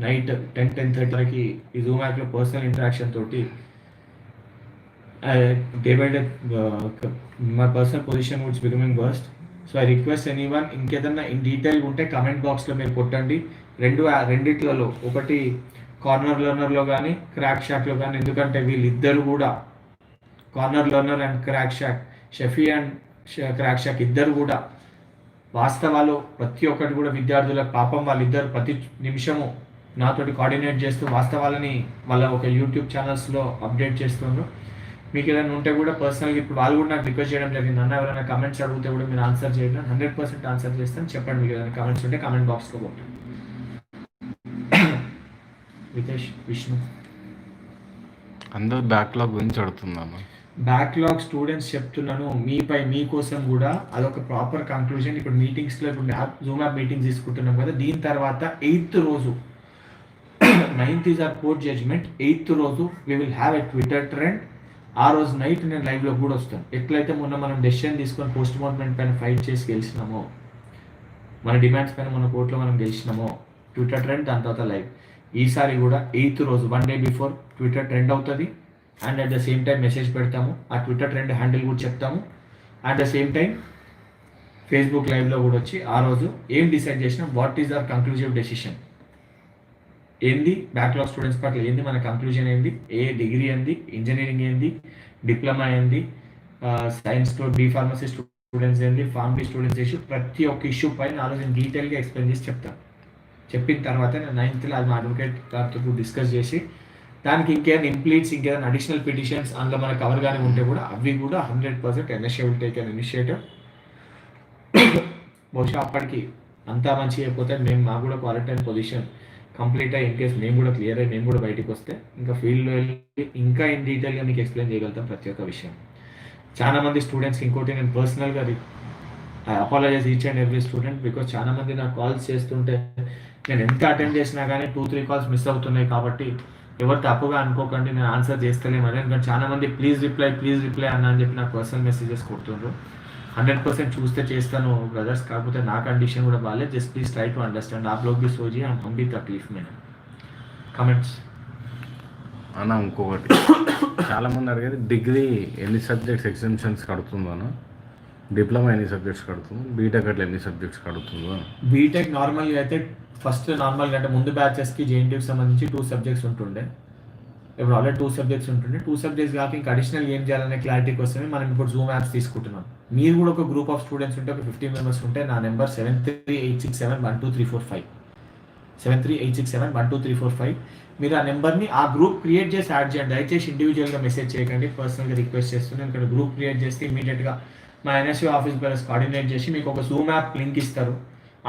night 10-10:30 వరకు ఈ జూమ్ యాప్లో పర్సనల్ ఇంటరాక్షన్ తోటి day by day my personal position Woods becoming worst. So I request anyone ఇంకేదన్నా ఇన్ డీటెయిల్ ఉంటే కమెంట్ బాక్స్లో మీరు కొట్టండి. రెండిట్లలో ఒకటి కార్నర్ లెర్నర్లో కానీ క్రాక్ షాక్లో కానీ, ఎందుకంటే వీళ్ళిద్దరు కూడా corner learner and crack shock, Shafi and crack shock ఇద్దరు కూడా వాస్తవాలు ప్రతి ఒక్కటి కూడా విద్యార్థుల పాపం వాళ్ళిద్దరు ప్రతి నిమిషము నాతోటి కోఆర్డినేట్ చేస్తూ వాస్తవాలని వాళ్ళ ఒక యూట్యూబ్ ఛానల్స్లో అప్డేట్ చేస్తున్నారు. మీకు ఏదైనా ఉంటే కూడా పర్సనల్గా ఇప్పుడు వాళ్ళు కూడా నాకు రిక్వెస్ట్ చేయడం జరిగింది, అన్న ఎవరైనా కమెంట్స్ అడిగితే కూడా మీరు ఆన్సర్ చేయండి. 100% ఆన్సర్ చేస్తాను. చెప్పండి మీకు ఏదైనా కమెంట్స్ ఉంటే కమెంట్ బాక్స్లో కొట్టండి. వితేష్, విష్ణు అందరూ బ్యాక్లాగ్ గురించి అడుగుతుందమ్మా. బ్యాక్లాగ్ స్టూడెంట్స్ చెప్తున్నాను మీకోసం కూడా అదొక ప్రాపర్ కంక్లూజన్. ఇప్పుడు మీటింగ్స్లో ఇప్పుడు జూమ్ యాప్ మీటింగ్స్ తీసుకుంటున్నాం కదా, దీని తర్వాత 8th రోజు 9th is are court judgement, 8th రోజు we will have a Twitter trend. ఆ రోజు నైట్ నేను లైవ్లో కూడా వస్తాను. ఎట్లయితే మొన్న మనం డెసిషన్ తీసుకొని పోస్ట్ మార్టమెంట్ పైన ఫైట్ చేసి గెలిచినామో, మన డిమాండ్స్ పైన మన కోర్టులో మనం గెలిచినామో, ట్విట్టర్ ట్రెండ్, దాని తర్వాత లైవ్. ఈసారి కూడా 8th రోజు 1 day బిఫోర్ ట్విట్టర్ ట్రెండ్ అవుతుంది. And at the same time message పెడతాము, ఆ ట్విట్టర్ ట్రెండ్ హ్యాండిల్ కూడా చెప్తాము. At the same time Facebook లైవ్లో కూడా వచ్చి ఆ రోజు ఏం డిసైడ్ చేసినాం, what is our conclusive decision, ఏంది బ్యాక్లాగ్ స్టూడెంట్స్ పట్ల ఏంది మన కంక్లూజన్, ఏంది ఏ డిగ్రీ ఏంది, ఇంజనీరింగ్ ఏంది, డిప్లొమా ఏంది, సైన్స్లో బీ ఫార్మసీ స్టూడెంట్స్ ఏంది, ఫార్మసీ స్టూడెంట్స్ ఇష్యూ, ప్రతి ఒక్క ఇష్యూ పైన ఆ రోజు డీటెయిల్గా ఎక్స్ప్లెయిన్ చేసి చెప్తాను. చెప్పిన తర్వాత నేను 9th అది మా అడ్వకేట్ గారితో డిస్కస్ చేసి దానికి ఇంకేమైనా ఇంప్లీట్స్, ఇంకేమైనా అడిషనల్ పిటిషన్స్ అందులో మనకు కవర్ కానీ ఉంటే కూడా అవి కూడా 100% NSA will take an initiative. బహుశా అప్పటికి అంతా మంచి అయిపోతే మాకు కూడా క్వారంటైన్ పొజిషన్ కంప్లీట్ అయ్యి, ఇన్ కేస్ మేము కూడా క్లియర్ అయ్యి మేము కూడా బయటకు వస్తే ఇంకా ఫీల్డ్లో వెళ్ళి ఇంకా ఇన్ డీటెయిల్గా మీకు ఎక్స్ప్లెయిన్ చేయగలుగుతాం ప్రతి ఒక్క విషయం. చాలామంది స్టూడెంట్స్కి ఇంకోటి నేను పర్సనల్గా I apologise each and every student, because చాలామంది నాకు కాల్స్ చేస్తుంటే నేను ఎంత అటెండ్ చేసినా కానీ 2-3 calls మిస్ అవుతున్నాయి. కాబట్టి ఎవరు తప్పుగా అనుకోకండి, నేను ఆన్సర్ చేస్తలేమని. ఎందుకంటే చాలామంది ప్లీజ్ రిప్లై అన్న అని చెప్పి నాకు పర్సనల్ మెసేజెస్ కొడుతుండ్రు. 100% చూస్తే చేస్తాను బ్రదర్స్, కాకపోతే నా కండిషన్ కూడా బాగాలేదు. Just please try to understand. आप लोग भी सोचिए, हम भी तकलीफ में हैं. కమెంట్స్ అన్న ఇంకొకటి చాలామంది అడిగేది డిగ్రీ ఎన్ని సబ్జెక్ట్స్ ఎగ్జామ్షన్స్ కడుతుందో, డిప్లొమా ఎన్ని సబ్జెక్ట్స్ కడుతుందో, బీటెక్ అట్లా ఎన్ని సబ్జెక్ట్స్ కడుతుందో. బీటెక్ నార్మల్గా అయితే ఫస్ట్ నార్మల్గా అంటే ముందు బ్యాచెస్కి జేఎన్టీయూకి సంబంధించి 2 subjects ఉంటుండే. ఇప్పుడు ఆల్రెడీ 2 subjects ఉంటుండే. 2 subjects కాక ఇంకా అడిషనల్ ఏం చేయాలనే క్లారిటీ కోసమే మనం ఇప్పుడు జూమ్ యాప్స్ తీసుకుంటున్నాం. మీరు కూడా ఒక గ్రూప్ ఆఫ్ స్టూడెంట్స్ ఉంటే, ఒక 15 members ఉంటే, నా నెంబర్ 7386712345 7386712345. మీరు ఆ నెంబర్ని ఆ గ్రూప్ క్రియేట్ చేసి యాడ్ చేయండి. దయచేసి ఇండివిజువల్గా మెసేజ్ చేయకండి, పర్సనల్గా రిక్వెస్ట్ చేస్తున్నాను. ఇక్కడ గ్రూప్ క్రియేట్ చేస్తే ఇమీడియట్గా మా ఎన్ఎస్యూ ఆఫీస్ బేరస్ కోఆర్డినేట్ చేసి మీకు ఒక జూమ్ యాప్ లింక్ ఇస్తారు.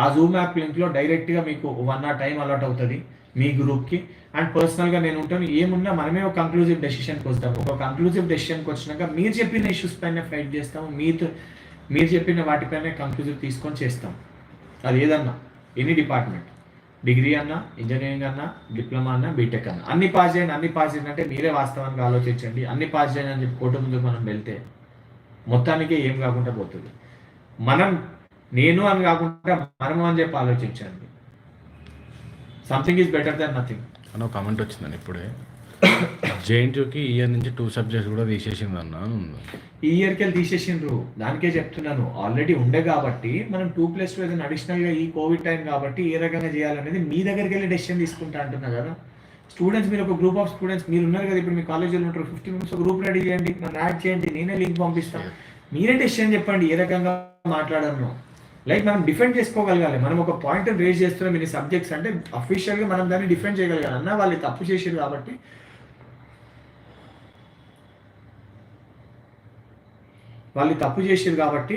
ఆ జూమ్ యాప్ లింక్లో డైరెక్ట్గా మీకు 1 hour టైం అలాట్ అవుతుంది మీ గ్రూప్కి. అండ్ పర్సనల్గా నేను ఉంటాను, ఏమున్నా మనమే ఒక కంక్లూజివ్ డెసిషన్కి వస్తాము. ఒక కంక్లూజివ్ డెసిషన్కి వచ్చినాక మీరు చెప్పిన ఇష్యూస్ పైన ఫైట్ చేస్తాము, మీరు చెప్పిన వాటిపైన కంక్లూజివ్ తీసుకొని చేస్తాం. అది ఏదన్నా, ఎనీ డిపార్ట్మెంట్, డిగ్రీ అన్నా, ఇంజనీరింగ్ అన్నా, డిప్లొమా అన్నా, బీటెక్ అన్నా, అన్ని పాస్ చేయండి అంటే మీరే వాస్తవానికి ఆలోచించండి. అన్ని పాస్ చేయండి అని చెప్పి కోర్టు ముందుకు మనం వెళ్తే మొత్తానికే ఏం కాకుండా పోతుంది. నేను అని కాకుండా మనము అని చెప్పి ఆలోచించండి. Something is better than nothing. అని ఒక కామెంట్ వచ్చిందని ఇప్పుడే, జేఎన్టీయూకి ఈ ఇయర్ నుంచి 2 subjects కూడా తీసేసింది అన్న. ఈ ఇయర్కి వెళ్ళి తీసేసిండ్రు, దానికే చెప్తున్నాను. ఆల్రెడీ ఉండే కాబట్టి మనం 2+2 ఏదైనా అడిషనల్గా ఈ కోవిడ్ టైం కాబట్టి ఏ రకంగా చేయాలనేది మీ దగ్గరికి వెళ్ళి డెసిషన్ తీసుకుంటా అంటున్నా కదా. స్టూడెంట్స్, మీరు ఒక గ్రూప్ ఆఫ్ స్టూడెంట్స్ మీరు ఉన్నారు కదా, ఇప్పుడు మీ కాలేజీలో ఉంటారు 50 members, గ్రూప్ రెడీ చేయండి, నన్ను యాడ్ చేయండి, నేనే లింక్ పంపిస్తాను. మీరే డెసిషన్ చెప్పండి ఏ రకంగా మాట్లాడను. లైక్ మనం డిఫెండ్ చేసుకోగలగాలి. మనం ఒక పాయింట్ రేజ్ చేస్తున్నాం ఇన్ని సబ్జెక్ట్స్ అంటే అఫీషియల్గా మనం దాన్ని డిఫెండ్ చేయగలగాలి. అన్న వాళ్ళు తప్పు చేసారు కాబట్టి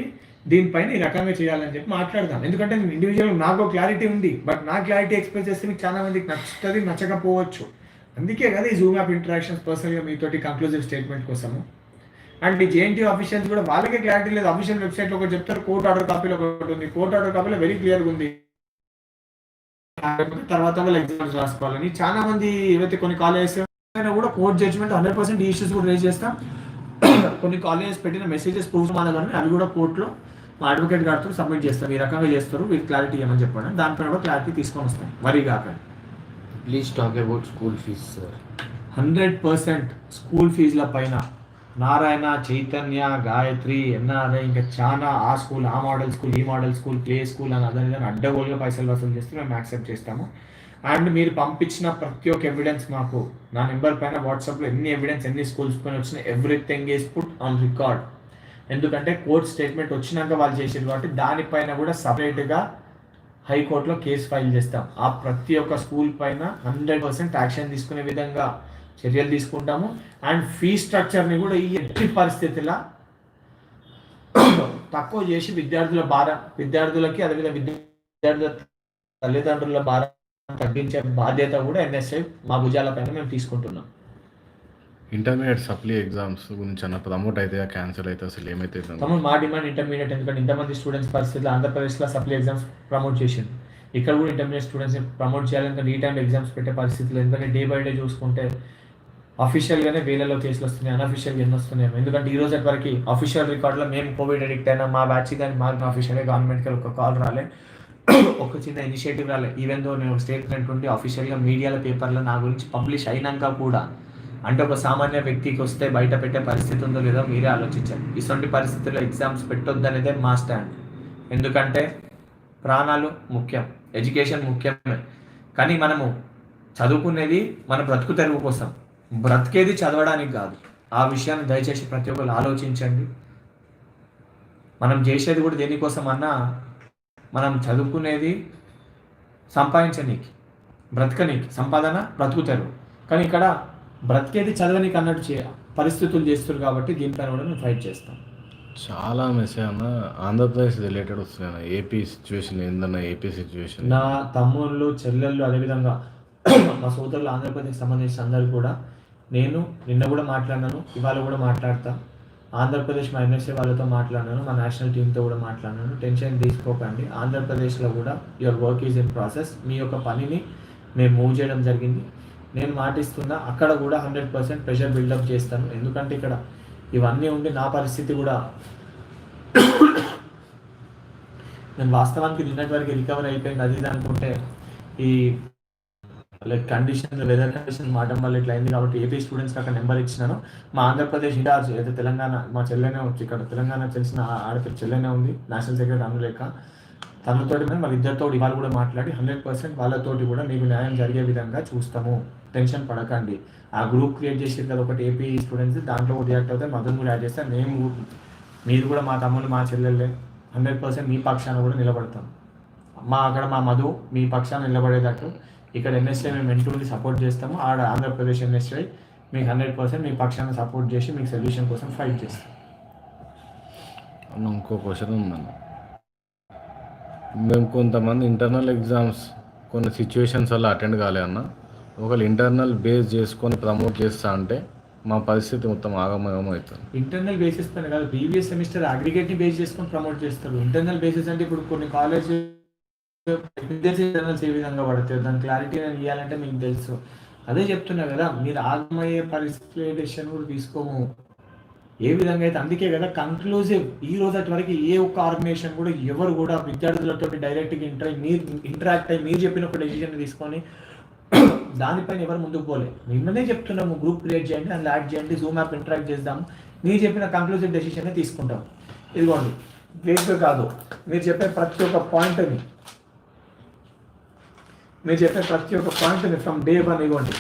దీనిపైన ఈ రకంగా చేయాలని చెప్పి మాట్లాడదాం. ఎందుకంటే నేను ఇండివిజువల్ నాకు క్లారిటీ ఉంది, బట్ నా క్లారిటీ ఎక్స్ప్రెస్ చేస్తే మీకు చాలా మందికి నచ్చుతుంది, నచ్చకపోవచ్చు. అందుకే కదా ఈ జూమ్ యాప్ ఇంటరాక్షన్స్ పర్సనల్గా మీతోటి కంక్లూజివ్ స్టేట్మెంట్ కోసము. అండ్ ఈ జేఎన్టీ ఆఫీషియల్స్ కూడా వాళ్ళకే క్లారిటీ లేదు. అఫీషియల్ వెబ్సైట్లో ఒకటి చెప్తారు, కోర్ట్ ఆర్డర్ కాపీలో ఒకటి ఉంది. కోర్ట్ ఆర్డర్ కాపీలో వెరీ క్లియర్గా ఉంది, తర్వాత వాళ్ళు ఎగ్జామ్స్ రాసుకోవాలని. చాలా మంది ఏవైతే కొన్ని కాలేజెస్ కూడా కోర్ట్ జడ్జ్మెంట్ 100% ఈ ఇష్యూస్ కూడా రేజ్ చేస్తాం. కొన్ని కాలేజెస్ పెట్టిన మెసేజెస్ ప్రూఫ్ మానగానే అవి కూడా కోర్టులో మా అడ్వకేట్ గారితో సబ్మిట్ చేస్తారు. ఈ రకంగా చేస్తారు, వీళ్ళు క్లారిటీ ఏమని చెప్పండి, దానిపైన కూడా క్లారిటీ తీసుకొని వస్తాం. వరీ కాకండి. Please talk about school fees sir. 100% school ఫీజుల పైన నారాయణ, చైతన్య, గాయత్రి, ఎన్ఆర్ఐ, ఇంకా చాలా ఆ స్కూల్, ఆ మోడల్ స్కూల్, ఈ మోడల్ స్కూల్, ప్లే స్కూల్ అని అదని అడ్డగోలుగా పైసలు వసూలు చేస్తే మేము యాక్సెప్ట్ చేస్తాము. అండ్ మీరు పంపించిన ప్రతి ఒక్క ఎవిడెన్స్ మాకు నా నెంబర్ పైన వాట్సాప్లో ఎన్ని ఎవిడెన్స్, ఎన్ని స్కూల్స్ పైన వచ్చిన everything is put on record. ఎందుకంటే కోర్ట్ స్టేట్మెంట్ వచ్చినాక వాళ్ళు చేసేది కాబట్టి దానిపైన కూడా సపరేట్గా హైకోర్టులో కేసు ఫైల్ చేస్తాం. ఆ ప్రతి ఒక్క స్కూల్ పైన 100% యాక్షన్ తీసుకునే విధంగా చర్యలు తీసుకుంటాము. అండ్ ఫీ స్ట్రక్చర్ని కూడా ఈ ఎట్టి పరిస్థితుల్లో తక్కువ చేసి విద్యార్థులకి అదేవిధంగా విద్యార్థుల తల్లిదండ్రుల భారం తగ్గించే బాధ్యత కూడా ఎన్ఎస్ఐ మా భుజాల పైన మేము తీసుకుంటున్నాం. ఇంటర్మీడియట్ సప్లీ ఎగ్జామ్స్ గురించి అన్న ప్రమోట్ అయితే క్యాన్సిల్ అయితే అసలు ఏమైతే తమ్ముడు మా డిమాండ్ ఇంటర్మీడియట్, ఎందుకంటే ఇంతమంది స్టూడెంట్స్ పరిస్థితులు ఆంధ్రప్రదేశ్లో సప్లీ ఎగ్జామ్స్ ప్రమోట్ చేసింది. ఇక్కడ కూడా ఇంటర్మీడియట్ స్టూడెంట్స్ని ప్రమోట్ చేయాలి, ఎందుకంటే ఈ టైంలో ఎగ్జామ్స్ పెట్టే పరిస్థితులు, ఎందుకంటే డే బై డే చూసుకుంటే అఫీషియల్గానే వేలలో కేసులు వస్తున్నాయి, అన్అఫీషియల్గా ఎన్ని వస్తున్నాయి. ఎందుకంటే ఈ రోజు వరకు అఫీషియల్ రికార్డులో మేము కోవిడ్ అడిక్ట్ అయినా మా బ్యాచ్ కానీ మాకు అఫీషియల్గా గవర్నమెంట్కి ఒక కాల్ రాలే, ఒక చిన్న ఇనిషియేటివ్ రాలే. ఈవెన్ దో నేను స్టేట్మెంట్ ఉండి అఫీషియల్గా మీడియాలో పేపర్లో నా గురించి పబ్లిష్ అయినాక కూడా, అంటే ఒక సామాన్య వ్యక్తికి వస్తే బయట పెట్టే పరిస్థితి ఉందో లేదో మీరే ఆలోచించాలి. ఇటువంటి పరిస్థితుల్లో ఎగ్జామ్స్ పెట్టొద్దు అనేదే మా స్టాండ్. ఎందుకంటే ప్రాణాలు ముఖ్యం, ఎడ్యుకేషన్ ముఖ్యమే, కానీ మనము చదువుకునేది మన బ్రతుకు తెరువు కోసం, బ్రతికేది చదవడానికి కాదు. ఆ విషయాన్ని దయచేసి ప్రతి ఒక్కరు ఆలోచించండి. మనం చేసేది కూడా దేనికోసం అన్నా, మనం చదువుకునేది సంపాదించనీకి, బ్రతకనీకి, సంపాదన బ్రతుకు తెరువు. కానీ ఇక్కడ బ్రతికేది చదవనీకి అన్నట్టు పరిస్థితులు చేస్తారు. కాబట్టి దీనిపైన కూడా మేము ఫైట్ చేస్తాం. చాలా మెసేజ్ అన్న ఆంధ్రప్రదేశ్ రిలేటెడ్ వస్తున్నాయి. ఏపీ సిచ్యువేషన్ ఏందన్న, ఏపీ సిచ్యువేషన్ నా తమ్ముళ్ళు చెల్లెళ్ళు అదేవిధంగా మా సోదరులు ఆంధ్రప్రదేశ్ సంబంధించిన అందరూ కూడా, నేను నిన్న కూడా మాట్లాడినాను, ఇవాళ కూడా మాట్లాడతా. ఆంధ్రప్రదేశ్ మా ఎన్ఎస్ఏ వాళ్ళతో మాట్లాడినాను, మా నేషనల్ టీంతో కూడా మాట్లాడినాను. టెన్షన్ తీసుకోకండి. ఆంధ్రప్రదేశ్లో కూడా your work is in process. మీ యొక్క పనిని మేము మూవ్ చేయడం జరిగింది. నేను మాటిస్తున్నా, అక్కడ కూడా 100% ప్రెషర్ బిల్డప్ చేస్తాను. ఎందుకంటే ఇక్కడ ఇవన్నీ ఉండి నా పరిస్థితి కూడా, నేను వాస్తవానికి నిన్నటి వరకు రికవర్ అయిపోయింది అది ఇది అనుకుంటే, ఈ లైక్ కండిషన్, వెదర్ కండిషన్ మాటం వల్ల ఇట్లా అయింది. కాబట్టి ఏపీ స్టూడెంట్స్కి అక్కడ నెంబర్ ఇచ్చినాను. మా ఆంధ్రప్రదేశ్ ఇన్ఛార్జ్ అయితే తెలంగాణ, మా చెల్లెనే వచ్చి ఇక్కడ తెలంగాణ తెలిసిన ఆడపిల్ల చెల్లెనే ఉంది, నేషనల్ సెక్రటరీ అనులేక, తనతోటి మేము వాళ్ళ ఇద్దరితో ఇవాళ కూడా మాట్లాడి 100% వాళ్ళతోటి కూడా మీకు న్యాయం జరిగే విధంగా చూస్తాము. టెన్షన్ పడకండి. ఆ గ్రూప్ క్రియేట్ చేసేది కదా ఒకటి ఏపీ స్టూడెంట్స్, దాంట్లో రియాక్ట్ అవుతే మధుని కూడా యాడ్ చేస్తాను. మీరు కూడా మా తమ్ముళ్ళు మా చెల్లెళ్ళే, 100% మీ పక్షాన కూడా నిలబడతాం. అక్కడ మా మధు మీ పక్షాన నిలబడేటట్టు ఇక్కడ ఎన్ఎస్ఐ మేము ఎంటూని సపోర్ట్ చేస్తాము. ఆడ ఆంధ్రప్రదేశ్ ఎన్ఎస్ఐ మీకు 100% మీ పక్షాన సపోర్ట్ చేసి మీకు సొల్యూషన్ కోసం ఫైట్ చేస్తాం. ఇంకో క్వశ్చన్ ఉందన్న, మేము కొంతమంది ఇంటర్నల్ ఎగ్జామ్స్ కొన్ని సిచ్యువేషన్స్ వల్ల అటెండ్ కాలే అన్న. ఒకవేళ ఇంటర్నల్ బేస్ చేసుకొని ప్రమోట్ చేస్తా అంటే మా పరిస్థితి మొత్తం ఆగమేమో అవుతుంది. ఇంటర్నల్ బేసిస్ పైన కాదు, ప్రీవియస్ సెమిస్టర్ అగ్రిగేట్ని బేస్ చేసుకొని ప్రమోట్ చేస్తారు. ఇంటర్నల్ బేసిస్ అంటే ఇప్పుడు కొన్ని కాలేజ్ ఇంటర్నల్స్ ఏ విధంగా పడతాయి, దాని క్లారిటీ నేను ఇవ్వాలంటే మీకు తెలుసు. అదే చెప్తున్నా కదా, మీరు ఆగమయ్యే పరిస్థితి డెసిషన్ కూడా తీసుకోము ఏ విధంగా అయితే. అందుకే కదా కన్క్లూజివ్ ఈ రోజు వరకు ఏ ఒక్క ఆర్గనైజేషన్ కూడా ఎవరు కూడా విద్యార్థులతో డైరెక్ట్గా ఇంటరాక్ట్ అయ్యి మీరు చెప్పిన ఒక డెసిషన్ తీసుకొని దానిపైన ఎవరు ముందుకు పోలే. నిన్ననే చెప్తున్నాము, గ్రూప్ క్రియేట్ చేయండి, అందులో యాడ్ చేయండి, జూమ్ యాప్ ఇంటరాక్ట్ చేద్దాము, మీరు చెప్పిన కంక్లూజివ్ డెసిషన్ తీసుకుంటాం. ఇదిగోండి, వేగ్గా కాదు, మీరు చెప్పే ప్రతి ఒక్క పాయింట్ని ఫ్రమ్ డే 1 ఇవ్వండి.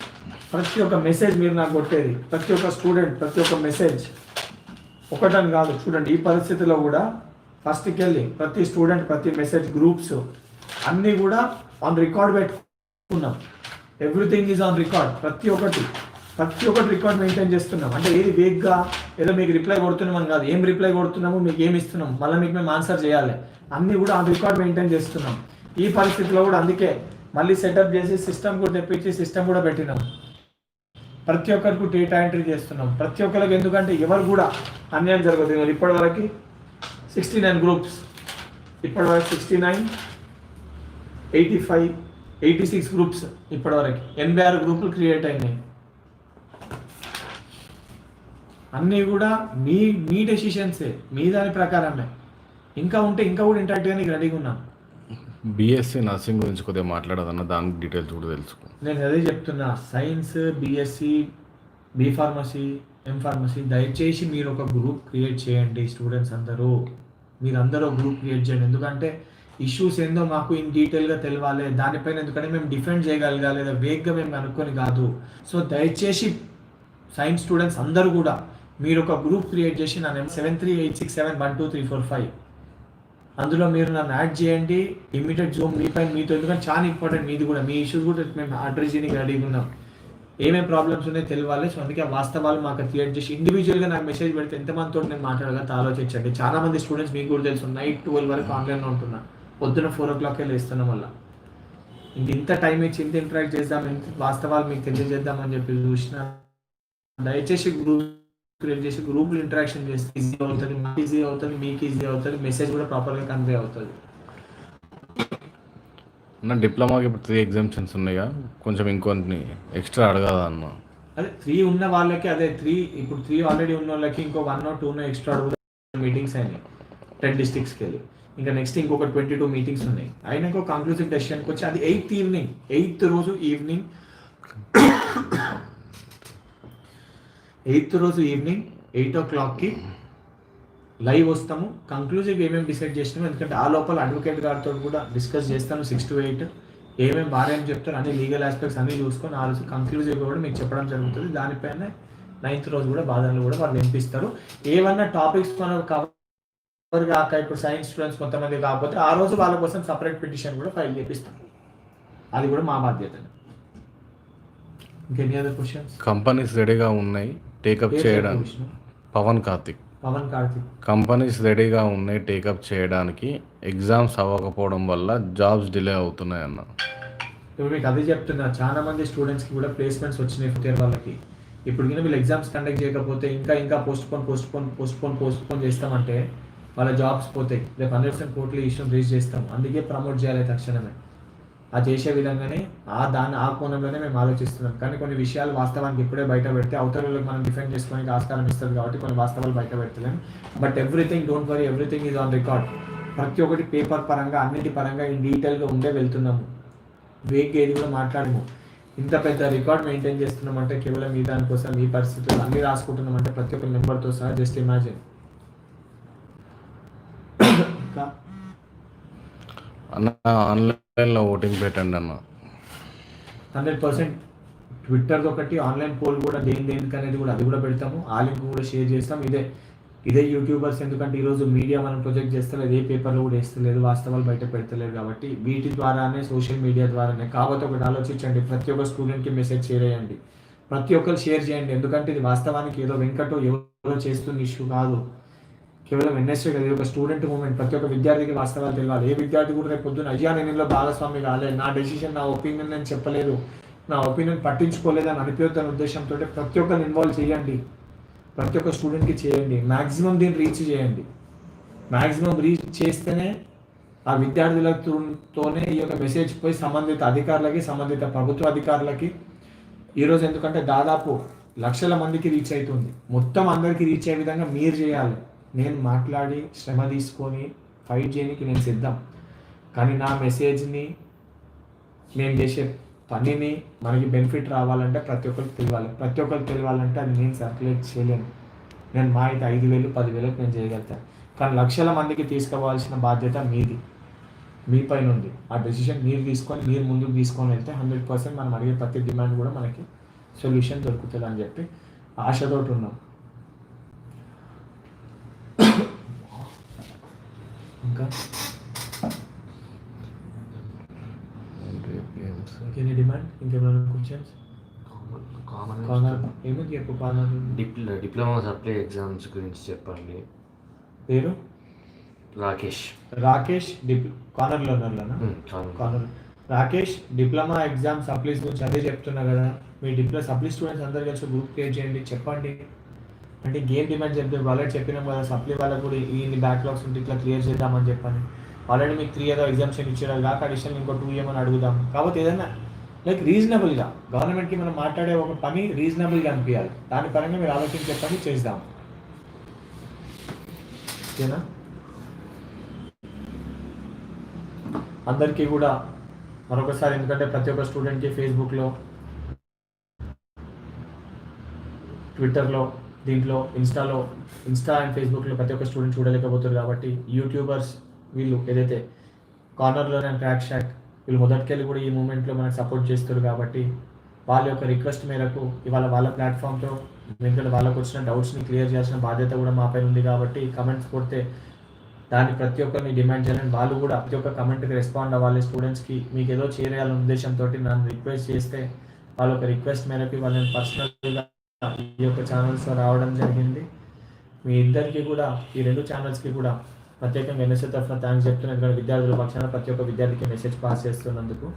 ప్రతి ఒక్క మెసేజ్ మీరు నాకు కొట్టేది, ప్రతి ఒక్క స్టూడెంట్ ప్రతి ఒక్క మెసేజ్ ఒకటని కాదు. చూడండి, ఈ పరిస్థితిలో కూడా ఫస్ట్కి వెళ్ళి ప్రతి స్టూడెంట్ ప్రతి మెసేజ్ గ్రూప్స్ అన్నీ కూడా ఆన్ రికార్డ్ పెట్టుకున్నాం. Everything is on record. ప్రతి ఒక్కటి రికార్డ్ మెయింటైన్ చేస్తున్నాం. అంటే ఏది వేగ్గా ఏదో మీకు రిప్లై కొడుతున్నామని కాదు, ఏం రిప్లై కొడుతున్నాము, మీకు ఏమి ఇస్తున్నాం, మళ్ళీ మీకు మేము ఆన్సర్ చేయాలి, అన్నీ కూడా ఆన్ రికార్డ్ మెయింటైన్ చేస్తున్నాం. ఈ పరిస్థితిలో కూడా అందుకే మళ్ళీ సెటప్ చేసి సిస్టమ్ కూడా తెప్పించి సిస్టమ్ కూడా పెట్టినాం. ప్రతి ఒక్కరికి డేటా ఎంట్రీ చేస్తున్నాం. ప్రతి ఒక్కరికి, ఎందుకంటే ఎవరు కూడా అన్యాయం జరగదు. ఇప్పటివరకు 69 గ్రూప్స్, ఇప్పటివరకు 69, 85, 86 గ్రూప్స్, ఇప్పటివరకు 86 గ్రూపులు క్రియేట్ అయినాయి. అన్నీ కూడా మీ డెసిషన్సే, మీ దాని ప్రకారమే. ఇంకా ఉంటే ఇంకా కూడా ఇంటరాక్ట్ గా నీకు రెడీగా ఉన్నాను. బీఎస్సీ నర్సింగ్ గురించి కొద్దిగా మాట్లాడదన్న, దాని డీటెయిల్స్ కూడా తెలుసుకో. నేను అదే చెప్తున్నా, science, BSc, be pharmacy, M pharmacy, దయచేసి మీరు ఒక గ్రూప్ క్రియేట్ చేయండి. స్టూడెంట్స్ అందరూ మీరందరూ గ్రూప్ క్రియేట్ చేయండి. ఎందుకంటే ఇష్యూస్ ఏందో మాకు ఇన్ డీటెయిల్గా తెలవాలి, దానిపైన ఎందుకంటే మేము డిఫెండ్ చేయగలగాలి, లేదా వేగ్గా మేము అనుకొని కాదు. సో దయచేసి సైన్స్ స్టూడెంట్స్ అందరూ కూడా మీరు ఒక గ్రూప్ క్రియేట్ చేసి నా నెంబర్ 7386712345, అందులో మీరు నన్ను యాడ్ చేయండి. ఇమీడియట్ జూమ్ మీ పైన మీతో, ఎందుకంటే చాలా ఇంపార్టెంట్ మీది కూడా, మీ ఇష్యూస్ కూడా మేము అడ్రస్ చేయడానికి రెడీగా ఉన్నాం. ఏమేమి ప్రాబ్లమ్స్ ఉన్నాయో తెలియాలి. సో అందుకే ఆ వాస్తవాలు మాకు క్రియేట్ చేసి ఇండివిజువల్గా నాకు మెసేజ్ పెడితే ఎంతమందితో నేను మాట్లాడగలతో ఆలోచించండి. చాలా మంది స్టూడెంట్స్ మీకు కూడా తెలుసు, నైట్ 12 వరకు ఆన్లైన్లో ఉంటున్నా, పొద్దున 4 o'clock లేస్తున్నాం. వల్ల ఇంత టైం ఇచ్చి ఇంత ఇంటరాక్ట్ చేద్దాం, వాస్తవాలు మీకు తెలియజేద్దామని చెప్పి చూసిన దయచేసి గ్రూప్ క్రియేట్ చేసి గ్రూప్లో ఇంటరాక్షన్ చేస్తే ఈజీ అవుతుంది, మాకు ఈజీ అవుతుంది, మీకు ఈజీ అవుతుంది, మెసేజ్ కూడా ప్రాపర్గా కన్వే అవుతుంది. అన్న డిప్లొమాకి ఇప్పుడు 3 ఎగ్జామ్షన్స్ ఉన్నాయిగా, కొంచెం ఇంకొన్ని ఎక్స్ట్రా అడగదా అన్న? అదే 3 ఉన్న వాళ్ళకి, అదే 3 ఇప్పుడు 3 ఆల్రెడీ ఉన్న వాళ్ళకి ఇంకో 1 or 2 ఎక్స్ట్రా మీటింగ్స్ అయినాయి 10 డిస్ట్రిక్ట్స్కి వెళ్ళి. ఇంకా నెక్స్ట్ ఇంకొక 22 మీటింగ్స్ ఉన్నాయి. అయినాక కంక్లూజివ్ డెసిషన్కి వచ్చి అది 8th రోజు ఈవినింగ్ 8 o'clockకి లైవ్ వస్తాము. కంక్లూజివ్ ఏమేమి డిసైడ్ చేసినాము, ఎందుకంటే ఆ లోపల అడ్వకేట్ గారితో కూడా డిస్కస్ చేస్తాను 6 to 8 ఏమేమి భార్యం చెప్తారు, అన్ని లీగల్ ఆస్పెక్ట్స్ అన్ని చూసుకొని ఆ రోజు కంక్లూజివ్ కూడా మీకు చెప్పడం జరుగుతుంది. దానిపైన 9th రోజు కూడా బాధలు కూడా వాళ్ళు వినిపిస్తారు. ఏమన్నా టాపిక్స్ మనం కవర్ కాక ఇప్పుడు సైన్స్ స్టూడెంట్స్ కొంతమంది కాకపోతే ఆ రోజు వాళ్ళ కోసం సపరేట్ పిటిషన్ కూడా ఫైల్ చేపిస్తాం. అది కూడా మా బాధ్యత. ఇంకెన్ని అదర్ క్వశ్చన్స్? కంపెనీస్ రెడీగా ఉన్నాయి టేకప్ చేయడానికి. పవన్ కార్తిక్. కంపెనీస్ రెడీగా ఉన్నాయి టేకప్ చేయడానికి, ఎగ్జామ్స్ అవ్వకపోవడం వల్ల జాబ్స్ డిలే అవుతున్నాయి అన్న. ఇప్పుడు మీకు అదే చెప్తున్నా, చాలా మంది స్టూడెంట్స్కి కూడా ప్లేస్మెంట్స్ వచ్చినాయి ఫిఫ్త్ ఇయర్ వాళ్ళకి. ఇప్పుడు కానీ వీళ్ళు ఎగ్జామ్స్ కండక్ట్ చేయకపోతే ఇంకా పోస్ట్పోన్ చేస్తామంటే వాళ్ళ జాబ్స్ పోతాయి. రేపు 100% కోర్టులో ఇష్యూ రేజ్ చేస్తాం. అందుకే ప్రమోట్ చేయాలి తక్షణమే. ఆ చేసే విధంగానే ఆ కోణంలోనే మేము ఆలోచిస్తున్నాం. కానీ కొన్ని విషయాలు వాస్తవానికి ఇప్పుడే బయట పెడితే అవతలకు మనం డిఫెండ్ చేసుకోవడానికి ఆస్కారం ఇస్తుంది కాబట్టి కొన్ని వాస్తవాలు బయట పెడతలేం. But everything, don't worry, everything is on record. ప్రతి ఒక్కటి పేపర్ పరంగా అన్నిటి పరంగా ఇన్ డీటెయిల్గా ఉండే వెళ్తున్నాము. వేగ్గా ఏది కూడా మాట్లాడము. ఇంత పెద్ద రికార్డ్ మెయింటైన్ చేస్తున్నామంటే కేవలం మీ దానికోసం, మీ పరిస్థితులు అన్నీ రాసుకుంటున్నామంటే ప్రతి ఒక్క నెంబర్తో సహా. Just imagine. అన్న ఆన్లైన్లో ఓటింగ్ పెట్టండి అన్న. 100% ట్విట్టర్ది ఒకటి, ఆన్లైన్ పోల్ కూడా దేనికి అనేది కూడా అది కూడా పెడతాము. ఆ లింక్ కూడా షేర్ చేస్తాం. ఇదే యూట్యూబర్స్, ఎందుకంటే ఈరోజు మీడియా మనం ప్రొజెక్ట్ చేస్తలేదు, ఏ పేపర్లో కూడా వేస్తలేదు, వాస్తవాలు బయట పెడతలేదు. కాబట్టి వీటి ద్వారానే, సోషల్ మీడియా ద్వారానే. కాబట్టి ఒకటి ఆలోచించండి, ప్రతి ఒక్క స్టూడెంట్కి మెసేజ్ షేర్ చేయండి, ప్రతి ఒక్కరు షేర్ చేయండి. ఎందుకంటే ఇది వాస్తవానికి ఏదో వెంకటో ఎవరో చేస్తున్న ఇష్యూ కాదు, కేవలం ఎన్ఎస్ఏ కదా, ఇది ఒక స్టూడెంట్ మూమెంట్. ప్రతి ఒక్క విద్యార్థికి వాస్తవాలు తెలియాలి. ఏ విద్యార్థి కూడా రేపు పొద్దున అయ్యా నేను ఇందులో భాగస్వామి కాలేదు, నా డెసిషన్, నా ఒపీనియన్ నేను చెప్పలేదు, నా ఒపీనియన్ పట్టించుకోలేదు అని అనిపించని ఉద్దేశంతో ప్రతి ఒక్కరిని ఇన్వాల్వ్ చేయండి. ప్రతి ఒక్క స్టూడెంట్కి చేయండి. మ్యాక్సిమం దీన్ని రీచ్ చేయండి. మ్యాక్సిమం రీచ్ చేస్తేనే ఆ విద్యార్థులతోనే ఈ యొక్క మెసేజ్ పోయి సంబంధిత అధికారులకి, సంబంధిత ప్రభుత్వ అధికారులకి. ఈరోజు ఎందుకంటే దాదాపు లక్షల మందికి రీచ్ అవుతుంది. మొత్తం అందరికీ రీచ్ అయ్యే విధంగా మీరు చేయాలి. నేను మాట్లాడి శ్రమ తీసుకొని ఫైట్ చేయడానికి నేను సిద్ధం. కానీ నా మెసేజ్ని, నేను చేసే పనిని మనకి బెనిఫిట్ రావాలంటే ప్రతి ఒక్కరికి తెలియాలంటే అది నేను సర్క్యులేట్ చేయలేను. నేను మా అయితే 5,000, 10,000 నేను చేయగలుగుతాను. కానీ లక్షల మందికి తీసుకోవాల్సిన బాధ్యత మీది, మీ పైన ఉంది. ఆ డెసిషన్ మీరు తీసుకొని, మీరు ముందుకు తీసుకొని వెళ్తే 100% మనం అడిగే ప్రతి డిమాండ్ కూడా మనకి సొల్యూషన్ దొరుకుతుంది అని చెప్పి ఆశతోటి ఉన్నాం. ఇంకా ఎనీ డిమాండ్, ఇంకేమైనా క్వశ్చన్స్? ఏముంది చెప్పు. డిప్లొమా సప్లై ఎగ్జామ్స్ గురించి చెప్పండి. పేరు Rakesh. Rakesh diploma exam supplies గురించి అదే చెప్తున్నా కదా. మీ సప్లీ స్టూడెంట్స్ అందరు కలిసి గ్రూప్ క్రియేట్ చేయండి, చెప్పండి. అంటే గేమ్ డిమాండ్ చెప్తే వాళ్ళకి చెప్పినాం కదా, సప్లీ వాళ్ళకు కూడా ఈ బ్యాక్లాగ్స్ ఉంటే ఇట్లా క్లియర్ చేద్దామని చెప్పండి. ఆల్రెడీ మీకు 3 ఏదో ఎగ్జామ్షన్ ఇచ్చారు కాక అడిషనల్ ఇంకో 2 ఏమని అడుగుదాం. కాబట్టి ఏదైనా లైక్ రీజనబుల్గా గవర్నమెంట్కి మనం మాట్లాడే ఒక పని రీజనబుల్గా అనిపించాలి. దాని పరంగా మీరు ఆలోచించే పని చేద్దాం. ఓకేనా? అందరికీ కూడా మరొకసారి, ఎందుకంటే ప్రతి ఒక్క స్టూడెంట్కి ఫేస్బుక్లో, ట్విట్టర్లో, దీంట్లో ఇన్స్టా అండ్ ఫేస్బుక్లో ప్రతి ఒక్క స్టూడెంట్ చూడలేకపోతారు. కాబట్టి యూట్యూబర్స్ వీళ్ళు ఏదైతే కార్నర్లో అండ్ క్రాక్ షాక్ వీళ్ళు మొదటికెళ్ళి కూడా ఈ మూమెంట్లో మనకు సపోర్ట్ చేస్తారు. కాబట్టి వాళ్ళ యొక్క రిక్వెస్ట్ మేరకు ఇవాళ వాళ్ళ ప్లాట్ఫామ్తో ఎందుకంటే వాళ్ళకు వచ్చిన డౌట్స్ని క్లియర్ చేయాల్సిన బాధ్యత కూడా మా పైన ఉంది. కాబట్టి కమెంట్స్ కొడితే దాన్ని ప్రతి ఒక్కరిని డిమాండ్ చేయాలని, వాళ్ళు కూడా ప్రతి ఒక్క కమెంట్కి రెస్పాండ్ అవ్వాలి. స్టూడెంట్స్కి మీకు ఏదో చేయాలనే ఉద్దేశంతో నన్ను రిక్వెస్ట్ చేస్తే వాళ్ళ ఒక రిక్వెస్ట్ మేరకు వాళ్ళని పర్సనల్గా ఈ యొక్క ఛానల్స్ రావడం జరిగింది. మీ ఇద్దరికి కూడా, ఈ 2 ఛానల్స్కి కూడా ప్రత్యేకంగా ఎన్ఎస్ఏ తరఫున థ్యాంక్స్ చెప్తున్నాను. ఎందుకంటే విద్యార్థుల పక్షాన ప్రతి ఒక్క విద్యార్థికి మెసేజ్ పాస్ చేస్తున్నందుకు.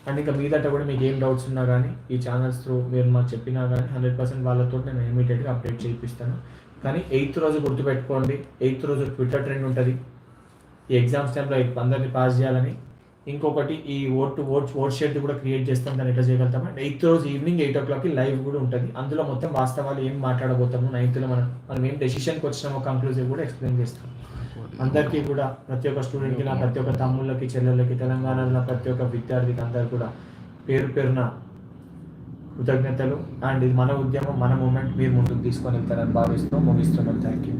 అండ్ ఇంకా మీదట కూడా మీకు ఏం డౌట్స్ ఉన్నా కానీ ఈ ఛానల్స్ త్రూ మీరు మాకు చెప్పినా కానీ 100% వాళ్ళతో నేను ఇమీడియట్గా అప్డేట్ చేయిస్తాను. కానీ 8th రోజు గుర్తుపెట్టుకోండి, 8th రోజు ట్విట్టర్ ట్రెండ్ ఉంటుంది. ఈ ఎగ్జామ్స్ టైంలో అందరినీ పాస్ చేయాలని. ఇంకొకటి ఈ ఓట్ షెడ్ కూడా క్రియేట్ చేస్తాం. దాన్ని ఎట్లా చేయగలుగుతాం అంటే 8th రోజు ఈవినింగ్ 8 o'clockకి లైవ్ కూడా ఉంటుంది. అందులో మొత్తం వాస్తవాలు ఏం మాట్లాడబోతాము, 9th మనం ఏం డెసిషన్కి వచ్చినామో కంక్లూజివ్ కూడా ఎక్స్ప్లెయిన్ చేస్తాం. అందరికీ కూడా ప్రతి ఒక్క స్టూడెంట్కి, నా ప్రతి ఒక్క తమ్ముళ్ళకి, చెల్లెళ్ళకి, తెలంగాణలో ఉన్న ప్రతి ఒక్క విద్యార్థికి అందరు కూడా పేరు పేరున కృతజ్ఞతలు. అండ్ ఇది మన ఉద్యమం, మన మూమెంట్, మీరు ముందుకు తీసుకొని వెళ్తారని భావిస్తూ ముగిస్తున్నాం. Thank you.